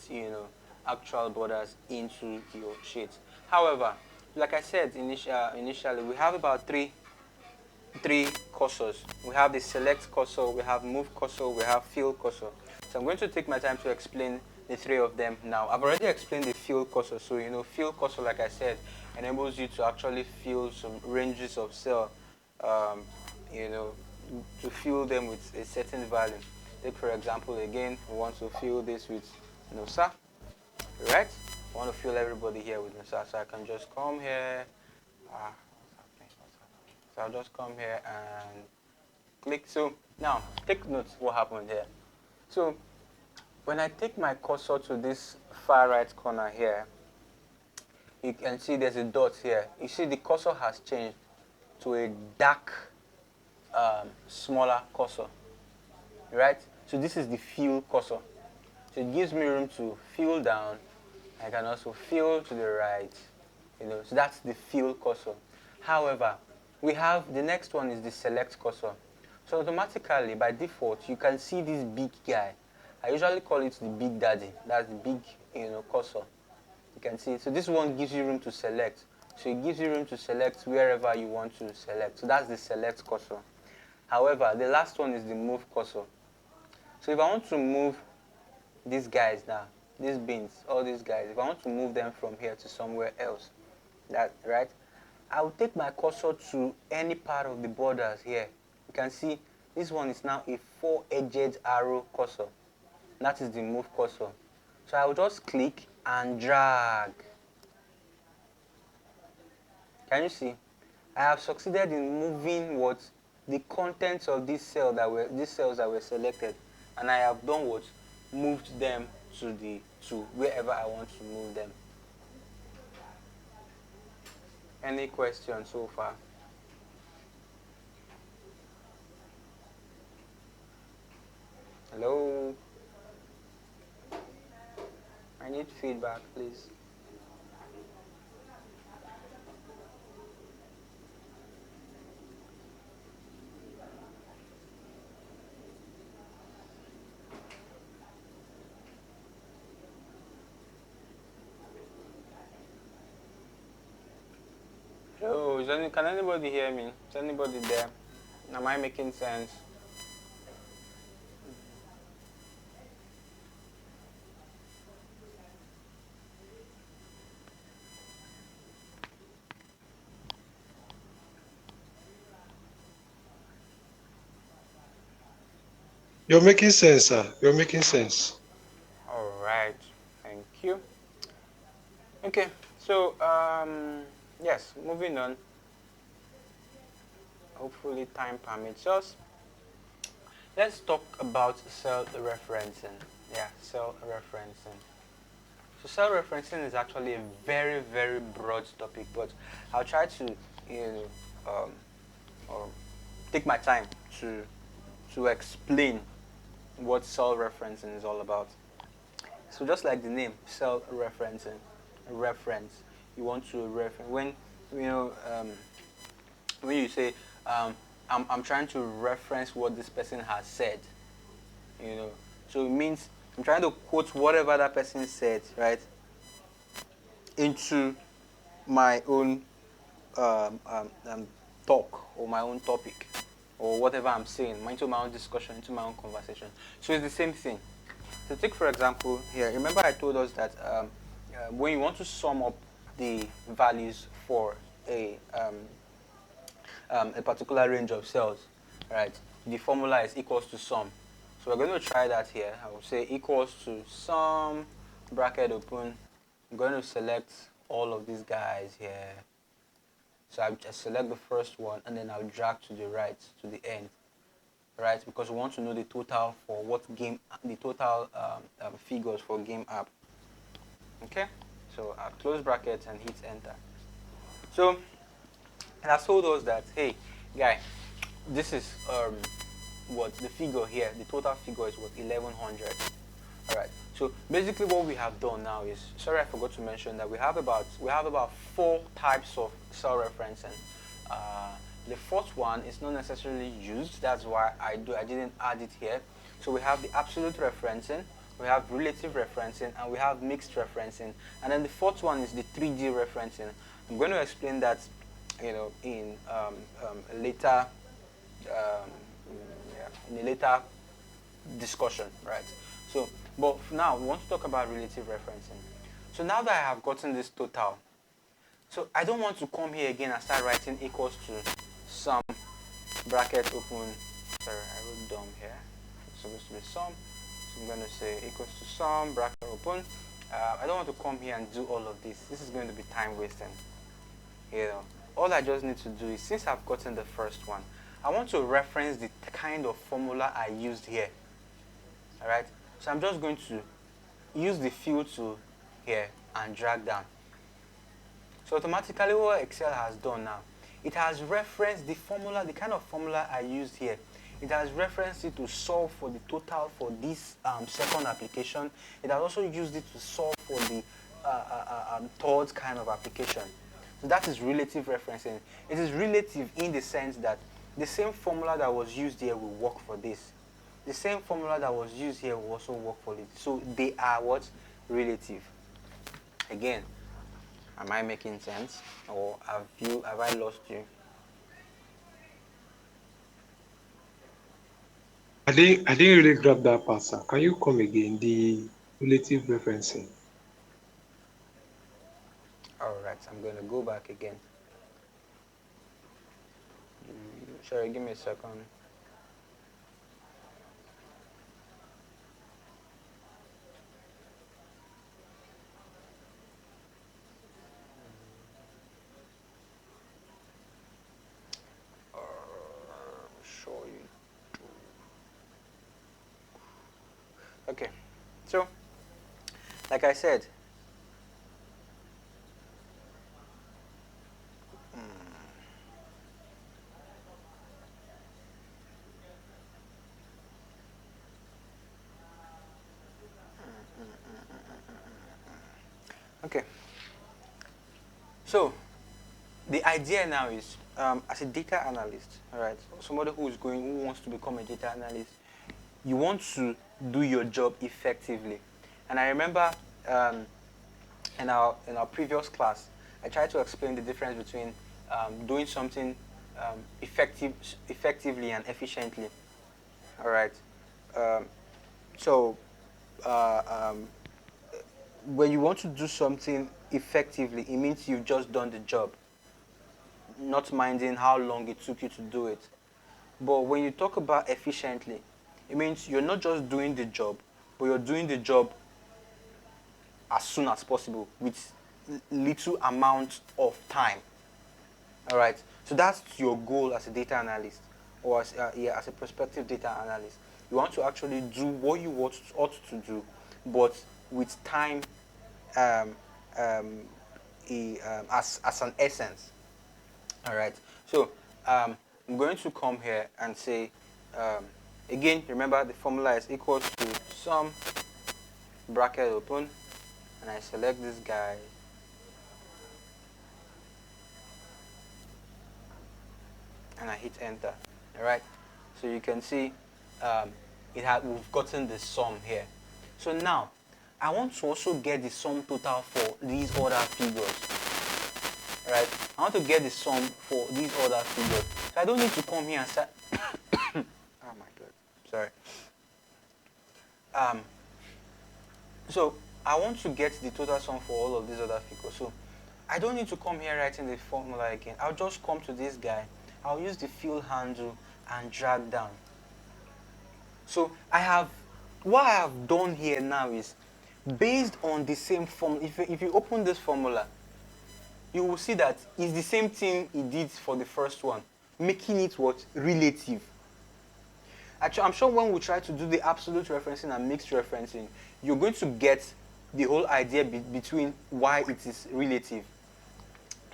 actual borders into your sheet. However, like I said initially, we have about three cursors. We have the select cursor, we have move cursor, we have fill cursor. So I'm going to take my time to explain the three of them now. I've already explained the fill cursor. So fill cursor, like I said, enables you to actually fill some ranges of cell, to fill them with a certain value. Take for example again, we want to fill this with Nusa, right? I want to fill everybody here with Nusa, so I can just come here. So I'll just come here and click. So now take note what happened here. So when I take my cursor to this far right corner here, you can see there's a dot here. You see the cursor has changed to a dark, smaller cursor, right? So this is the fill cursor. So it gives me room to fill down. I can also fill to the right, so that's the fill cursor. However, we have the next one is the select cursor. So automatically, by default, you can see this big guy. I usually call it the big daddy. That's the big, cursor. You can see it. So this one gives you room to select. So it gives you room to select wherever you want to select. So that's the select cursor. However, the last one is the move cursor. So if I want to move these guys now, these bins, all these guys, if I want to move them from here to somewhere else, that right? I will take my cursor to any part of the borders here. You can see this one is now a 4-edged arrow cursor. That is the move cursor. So I will just click and drag. Can you see? I have succeeded in moving what? The contents of these cells that were selected. And I have done what? Moved them to wherever I want to move them. Any questions so far? Hello? I need feedback, please. Hello, can anybody hear me? Is anybody there? Am I making sense? You're making sense, sir. You're making sense. All right, thank you. Okay, so yes, moving on. Hopefully time permits us. Let's talk about cell referencing. Yeah, cell referencing. So cell referencing is actually a very, very broad topic, but I'll try to, take my time to explain what cell referencing is all about. So just like the name, cell referencing, reference. You want to reference when you say I'm trying to reference what this person has said. So it means I'm trying to quote whatever that person said, right, into my own talk or my own topic or whatever I'm saying, into my own discussion, into my own conversation. So it's the same thing. So take for example here, remember I told us that when you want to sum up the values for a particular range of cells, right, the formula is equals to sum. So we're going to try that here. I will say equals to sum bracket open. I'm going to select all of these guys here. So I just select the first one and then I'll drag to the right to the end, right? Because we want to know the total for what game, the total figures for game app. Okay, so I'll close brackets and hit enter. So it has told us that, hey, guy, this is what the figure here, the total figure is what 1100. All right. So basically, what we have done now is, sorry, I forgot to mention that we have about 4 types of cell referencing. The fourth one is not necessarily used. That's why I didn't add it here. So we have the absolute referencing, we have relative referencing, and we have mixed referencing. And then the fourth one is the 3D referencing. I'm going to explain that, in a later, in a later discussion, right? So, but now we want to talk about relative referencing. So now that I have gotten this total, so I don't want to come here again and start writing equals to sum bracket open. Sorry, I wrote dumb here. It's supposed to be sum. So I'm going to say equals to sum bracket open. I don't want to come here and do all of this. This is going to be time wasting. All I just need to do is, since I've gotten the first one, I want to reference the kind of formula I used here. All right. So I'm just going to use the fill tool here and drag down. So automatically what Excel has done now, it has referenced the formula, the kind of formula I used here. It has referenced it to solve for the total for this second application. It has also used it to solve for the third kind of application. So that is relative referencing. It is relative in the sense that the same formula that was used here will work for this. The same formula that was used here will also work for it. So they are what? Relative. Again, am I making sense? Or have I lost you? I didn't really grab that part, sir. Can you come again? The relative referencing. Alright, I'm going to go back again. Sorry, give me a second. Show you. Okay, so like I said, okay. So the idea now is, as a data analyst, all right, somebody who wants to become a data analyst, you want to do your job effectively. And I remember in our previous class, I tried to explain the difference between doing something effectively and efficiently. All right. Um, so when you want to do something effectively, it means you've just done the job, not minding how long it took you to do it. But when you talk about efficiently, it means you're not just doing the job, but you're doing the job as soon as possible with little amount of time. All right. So that's your goal as a data analyst, or as a prospective data analyst. You want to actually do what you ought to do, but with time um, um, as an essence. All right. So I'm going to come here and say, again, remember the formula is equals to sum bracket open, and I select this guy. And I hit enter. All right. So you can see we've gotten the sum here. So now I want to also get the sum total for these other figures. All right. I want to get the sum for these other figures. So I don't need to come here and start. Oh my God. Sorry. So I want to get the total sum for all of these other figures. So I don't need to come here writing the formula again. I'll just come to this guy. I'll use the fill handle and drag down. So what I have done here now is, based on the same formula. If you open this formula, you will see that it's the same thing it did for the first one, making it what? Relative. Actually, I'm sure when we try to do the absolute referencing and mixed referencing, you're going to get the whole idea between why it is relative.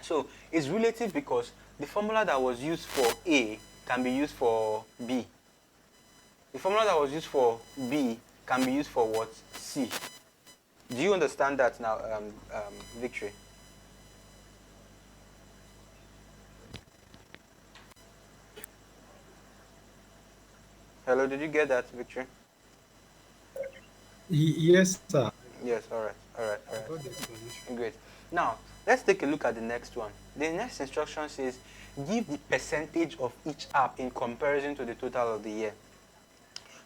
So it's relative because the formula that was used for A can be used for B. The formula that was used for B can be used for what? C. Do you understand that now, Victory? Hello, did you get that, Victory? Yes, sir. Yes, all right. I got the explanation. Great. Now, let's take a look at the next one. The next instruction says, give the percentage of each app in comparison to the total of the year.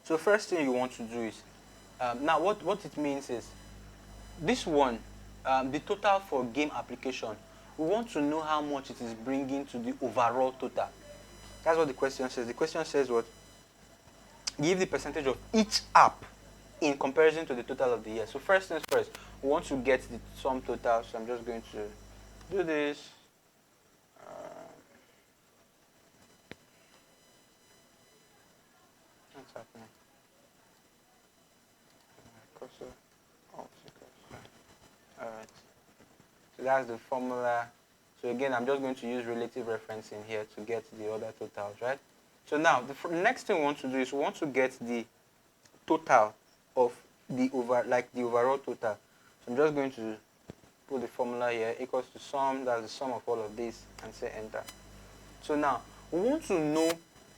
So first thing you want to do is, now what it means is, this one, the total for game application, we want to know how much it is bringing to the overall total. That's what the question says. The question says what? Give the percentage of each app in comparison to the total of the year. So first things first, we want to get the sum total. So I'm just going to do this. What's happening? Alright. So that's the formula. So again, I'm just going to use relative referencing here to get the other totals, right? So now, the next thing we want to do is we want to get the total of the overall total. So I'm just going to put the formula here, equals to sum, that's the sum of all of this, and say enter. So now, we want to know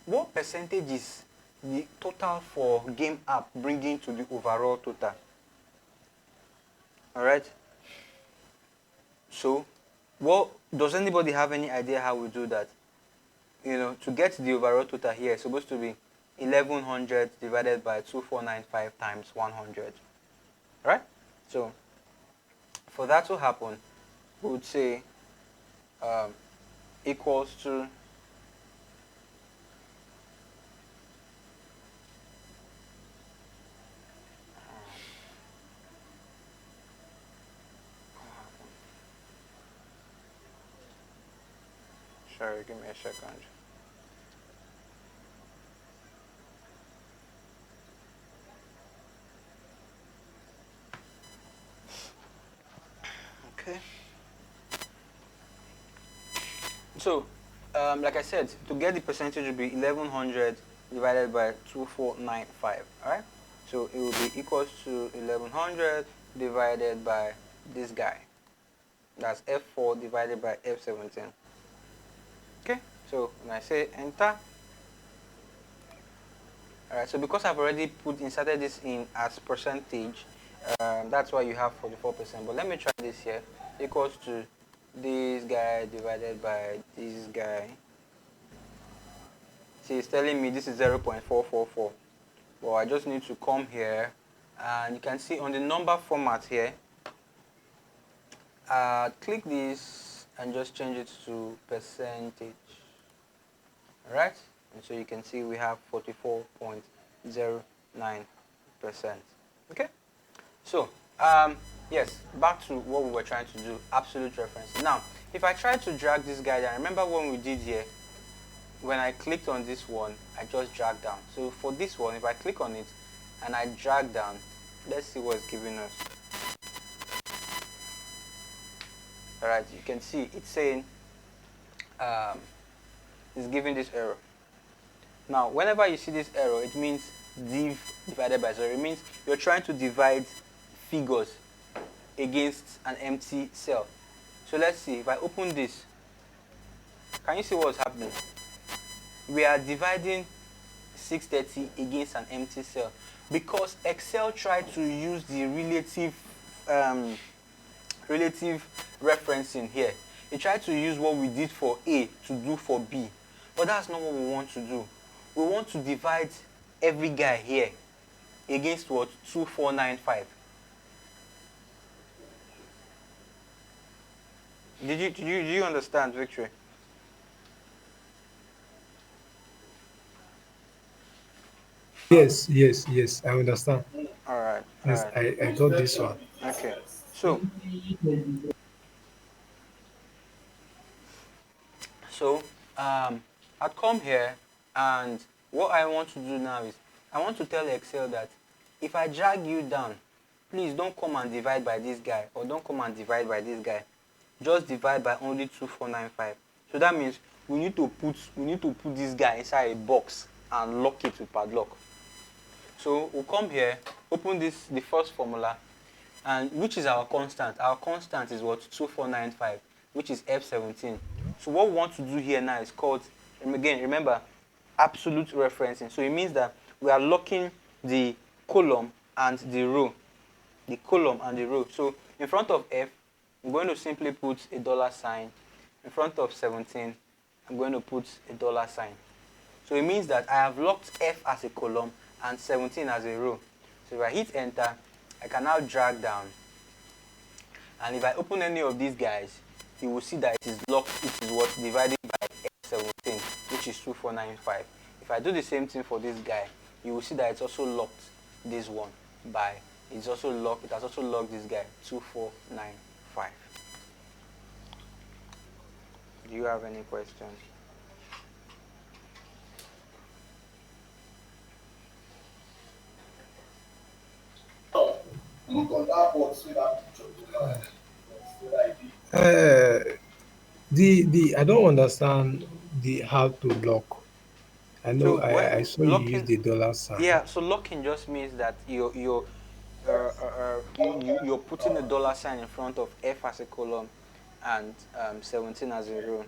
what percentage is the total for game app bringing to the overall total. Alright? So, does anybody have any idea how we do that? You know, to get the overall total here, it's supposed to be 1100 divided by 2495 times 100. Right? So, for that to happen, we would say equals to sorry, give me a second. Okay. So, like I said, to get the percentage will be 1100 divided by 2495. Alright? So it will be equals to 1100 divided by this guy. That's F4 divided by F17. Okay? So when I say enter, alright, so because I've already inserted this in as percentage, that's why you have 44%. But let me try this here. Equals to this guy divided by this guy. See, it's telling me this is 0.444. Well, I just need to come here, and you can see on the number format here, click this and just change it to percentage. Alright? And so you can see we have 44.09%. Okay? So, yes, back to what we were trying to do, absolute reference. Now, if I try to drag this guy down, remember when we did here, when I clicked on this one, I just dragged down. So for this one, if I click on it and I drag down, let's see what it's giving us. Alright, you can see it's saying it's giving this error. Now, whenever you see this error, it means div divided by 0. It means you're trying to divide figures against an empty cell. So let's see, if I open this, can you see what's happening? We are dividing 630 against an empty cell because Excel tried to use the relative referencing here. It tried to use what we did for A to do for B, but that's not what we want to do. We want to divide every guy here against what? 2495. Did you understand, Victory? Yes, I understand. All All right. All Yes, right. I got this one. Okay. So So I'd come here, and what I want to do now is I want to tell Excel that if I drag you down, please don't come and divide by this guy, or don't come and divide by this guy. Just divide by only 2495. So that means we need to put this guy inside a box and lock it with padlock. So we'll come here, open the first formula, and which is our constant. Our constant is what? 2495, which is F17. So what we want to do here now is called, and again, remember, absolute referencing. So it means that we are locking the column and the row. The column and the row. So in front of F, I'm going to simply put a dollar sign. In front of 17, I'm going to put a dollar sign. So it means that I have locked F as a column and 17 as a row. So if I hit enter, I can now drag down. And if I open any of these guys, you will see that it is locked, it is what? Divided by F17, which is 2495. If I do the same thing for this guy, you will see that it's also locked this one by, it has also locked this guy, 2495. Do you have any questions? Uh, the I don't understand the how to lock. I know So when I saw you use locking, the dollar sign. yeah, so locking just means that you're putting a dollar sign in front of F as a column and 17 as a row.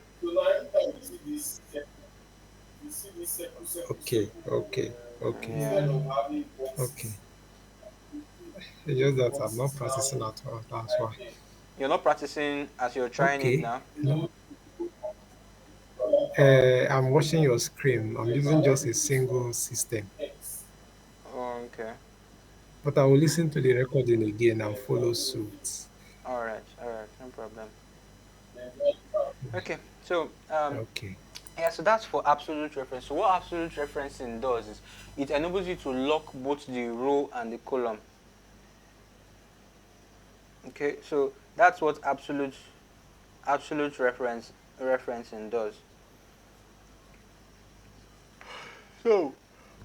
Okay, okay, okay, Yeah. okay. It's just that I'm not practicing at all. That's why. You're not practicing as you're trying it Okay. now. No. I'm watching your screen. I'm using just a single system, Oh, okay. but I will listen to the recording again and follow suit. All right. All right. No problem. Okay. So Okay. yeah. So that's for absolute reference. So what absolute referencing does is it enables you to lock both the row and the column. Okay. So that's what absolute referencing does. So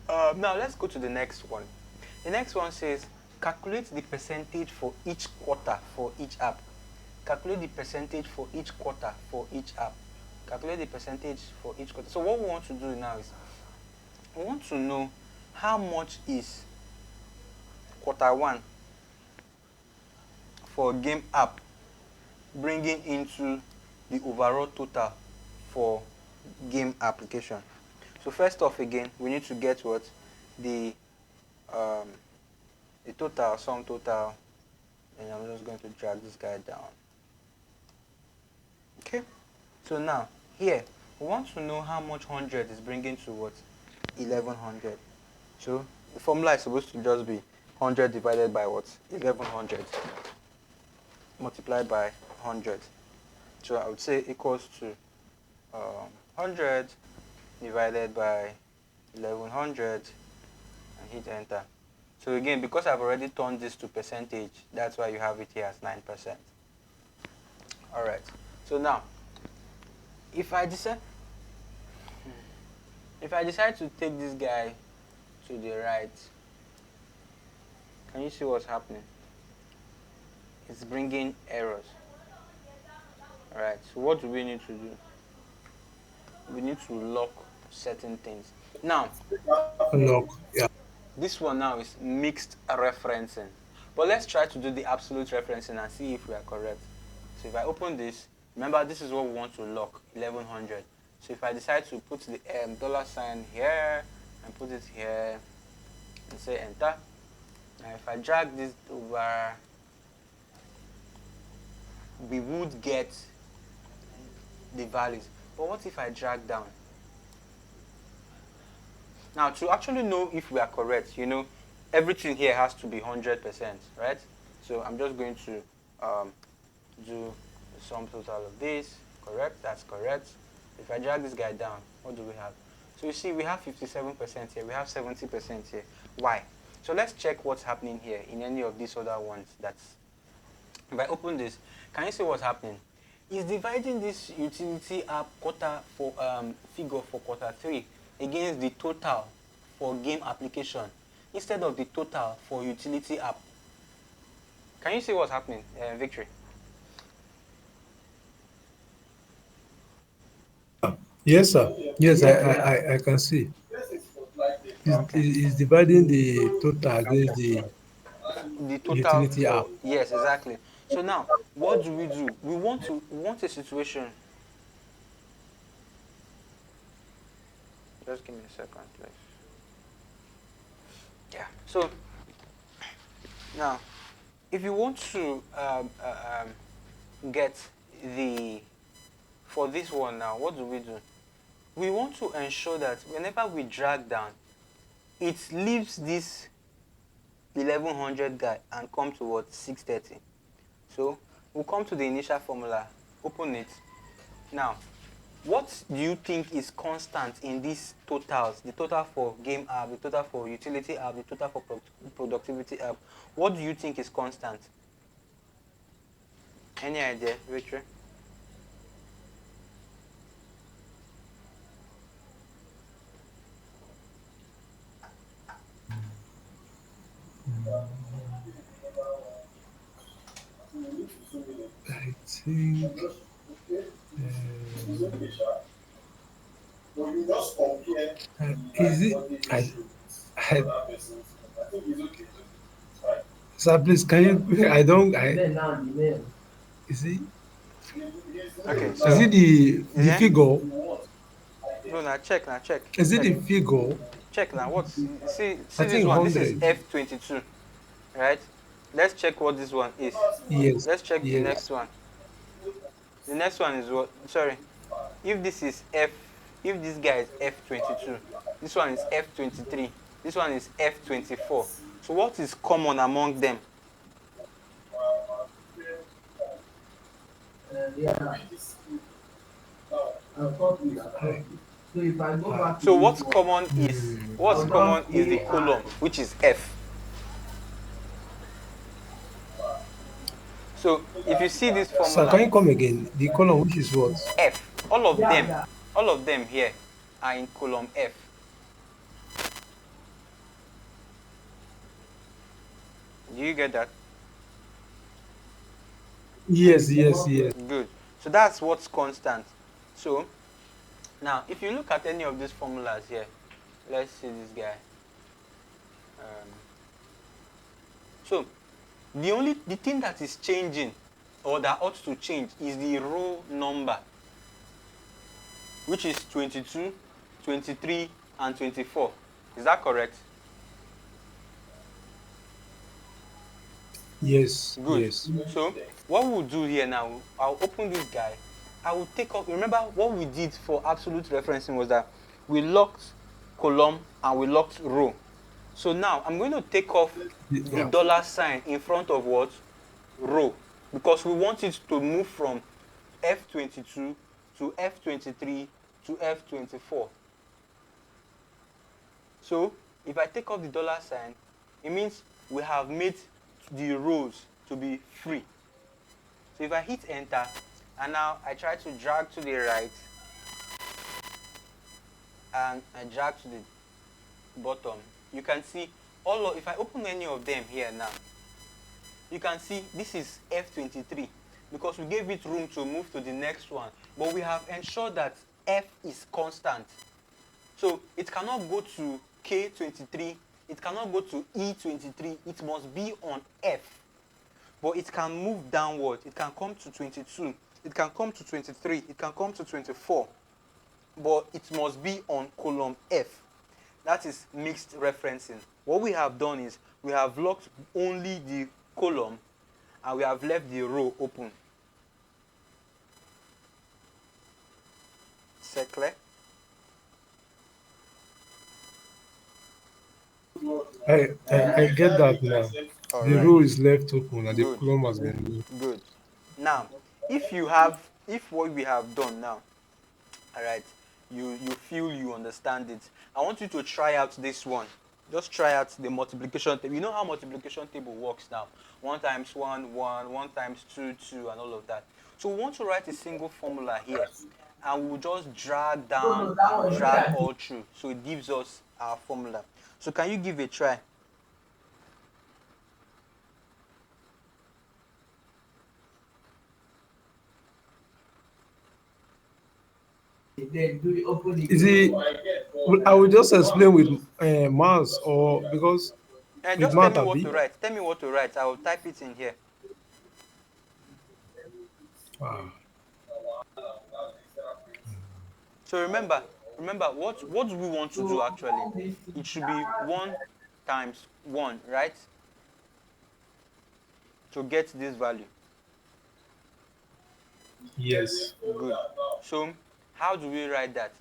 now let's go to the next one. The next one says calculate the percentage for each quarter for each app. Calculate the percentage for each quarter for each app. Calculate the percentage for each quarter. So what we want to do now is we want to know how much is quarter one for game app bringing into the overall total for game application. So first off, again, we need to get what? The um, total, sum total, and I'm just going to drag this guy down. Okay, so now here we want to know how much 100 is bringing to what? 1100. So the formula is supposed to just be 100 divided by what? 1100 multiplied by 100. So I would say equals to 100 divided by 1100 and hit enter. So again, because I've already turned this to percentage, that's why you have it here as 9%. All right. So now, if I decide to take this guy to the right, can you see what's happening? It's bringing errors. All right. So what do we need to do? We need to lock certain things. Now, Lock. Yeah. this one now is mixed referencing. But let's try to do the absolute referencing and see if we are correct. So if I open this, remember this is what we want to lock, 1100. So if I decide to put the dollar sign here and put it here and say enter, now if I drag this over, we would get the values. But what if I drag down? Now, to actually know if we are correct, everything here has to be 100%, right? So I'm just going to do the sum total of this. Correct? That's correct. If I drag this guy down, what do we have? So you see, we have 57% here. We have 70% here. Why? So let's check what's happening here in any of these other ones. That's if I open this, can you see what's happening? It's dividing this utility app quarter for figure for quarter 3 against the total for game application instead of the total for utility app. Can you see what's happening, Victory? Yes, sir. Yes, I can see. Okay. It's dividing the total against the The total utility for, app. yes, exactly. So now what do? We want a situation. Just give me a second, please. Yeah. So now, if you want to get the for this one now, what do? We want to ensure that whenever we drag down, it leaves this 1100 guy and come to what 630. So we'll come to the initial formula, open it. Now, what do you think is constant in these totals? The total for game app, the total for utility app, the total for productivity app. What do you think is constant? Any idea, Richard? I think. Is it? I, sir, please, can you? I don't. Is it? Okay, Is so it the yeah. figure? No, now check, Is it check, the figure? check now. What's see I this think one? This is 100. F22, right? Let's check what this one is. Yes. Let's check the Yes. next one. The next one is what? Sorry. If this is F, if this guy is F22, this one is F23, this one is F24. So what is common among them? So what's common is the column, which is F. So if you see this Sir, can formula, you come again? The column, which is what? F, all of them here are in column F. Do you get that? Yes, yes, yes. Good. So that's what's constant. So now, if you look at any of these formulas here, let's see this guy. So the thing that is changing or that ought to change is the row number, which is 22, 23, and 24. Is that correct? Yes, Good. yes. So what we'll do here now, I'll open this guy. I will take off. Remember what we did for absolute referencing was that we locked column and we locked row. So now I'm going to take off the Yeah. dollar sign in front of what? Row. Because we want it to move from F22 to F23 to F24. So if I take off the dollar sign, it means we have made the rows to be free. So if I hit enter and now I try to drag to the right and I drag to the bottom, you can see if I open any of them here now, you can see this is F23 because we gave it room to move to the next one, but we have ensured that F is constant. So it cannot go to K23, it cannot go to E23, it must be on F. But it can move downward, it can come to 22, it can come to 23, it can come to 24, but it must be on column F. That is mixed referencing. What we have done is we have locked only the column and we have left the row open. Is that clear? I get that now. All The right. row is left open and the Good. column has been moved. Good. Now, if what we have done now, all right, you feel you understand it, I want you to try out this one. Just try out the multiplication table. You know how multiplication table works now. 1 times 1, 1, 1 times 2, 2, and all of that. So we want to write a single formula here. And we'll just drag down and drag all through. So it gives us our formula. So can you give a try? Is it? I will just explain with mouse or because And with just tell mouth me what abi. to write. Tell me what to write. I will type it in here. Ah, So remember, what do we want to do actually? It should be 1 times 1, right? To get this value. yes. Good. So how do we write that?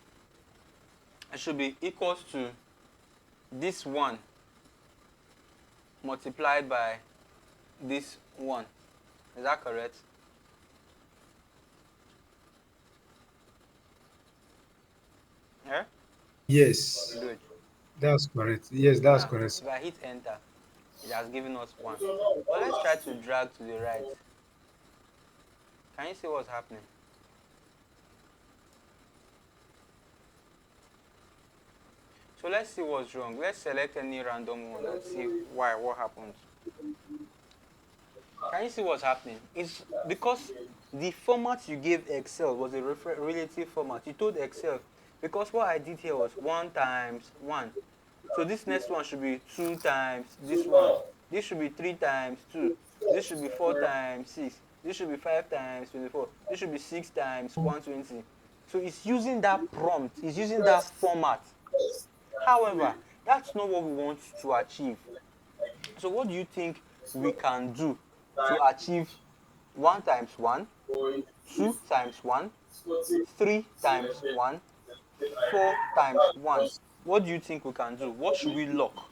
It should be equals to this 1 multiplied by this 1. Is that correct? Yeah? Yes. Good. That's correct. Yes, that's Now, correct. if I hit enter, it has given us 1. But let's try to drag to the right. Can you see what's happening? So let's see what's wrong. Let's select any random one and see what happens. Can you see what's happening? It's because the format you gave Excel was a relative format. You told Excel, because what I did here was 1 times 1. So this next one should be 2 times this one. This should be 3 times 2. This should be 4 times 6. This should be 5 times 24. This should be 6 times 120. So it's using that prompt. It's using that format. However, that's not what we want to achieve. So what do you think we can do to achieve 1 times 1, 2 times 1, 3 times 1, 4 times 1? What do you think we can do? What should we lock?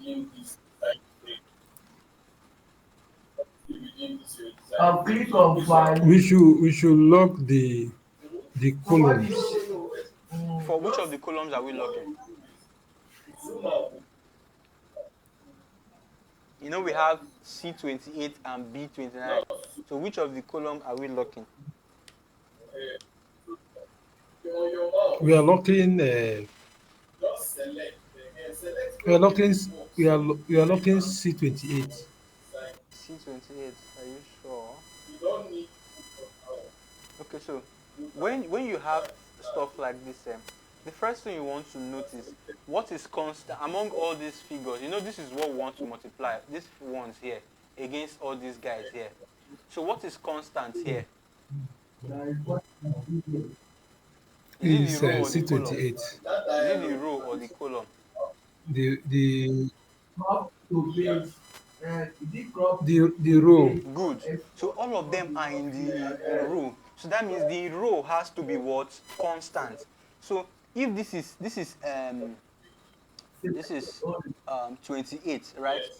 We should lock the columns. For which of the columns are we locking? You know we have C28 and B29. So which of the columns are we locking? We are locking. We are locking. We are locking C28. C28, are you sure? Okay, so when you have stuff like this, the first thing you want to notice, what is constant among all these figures? You know, this is what we want to multiply, these ones here, against all these guys here. So what is constant here? Is it Is the row or the column? C28. Is it the row or the column? The the row. Good. So all of them are in the row. So that means the row has to be what? Constant. So if this is 28, right?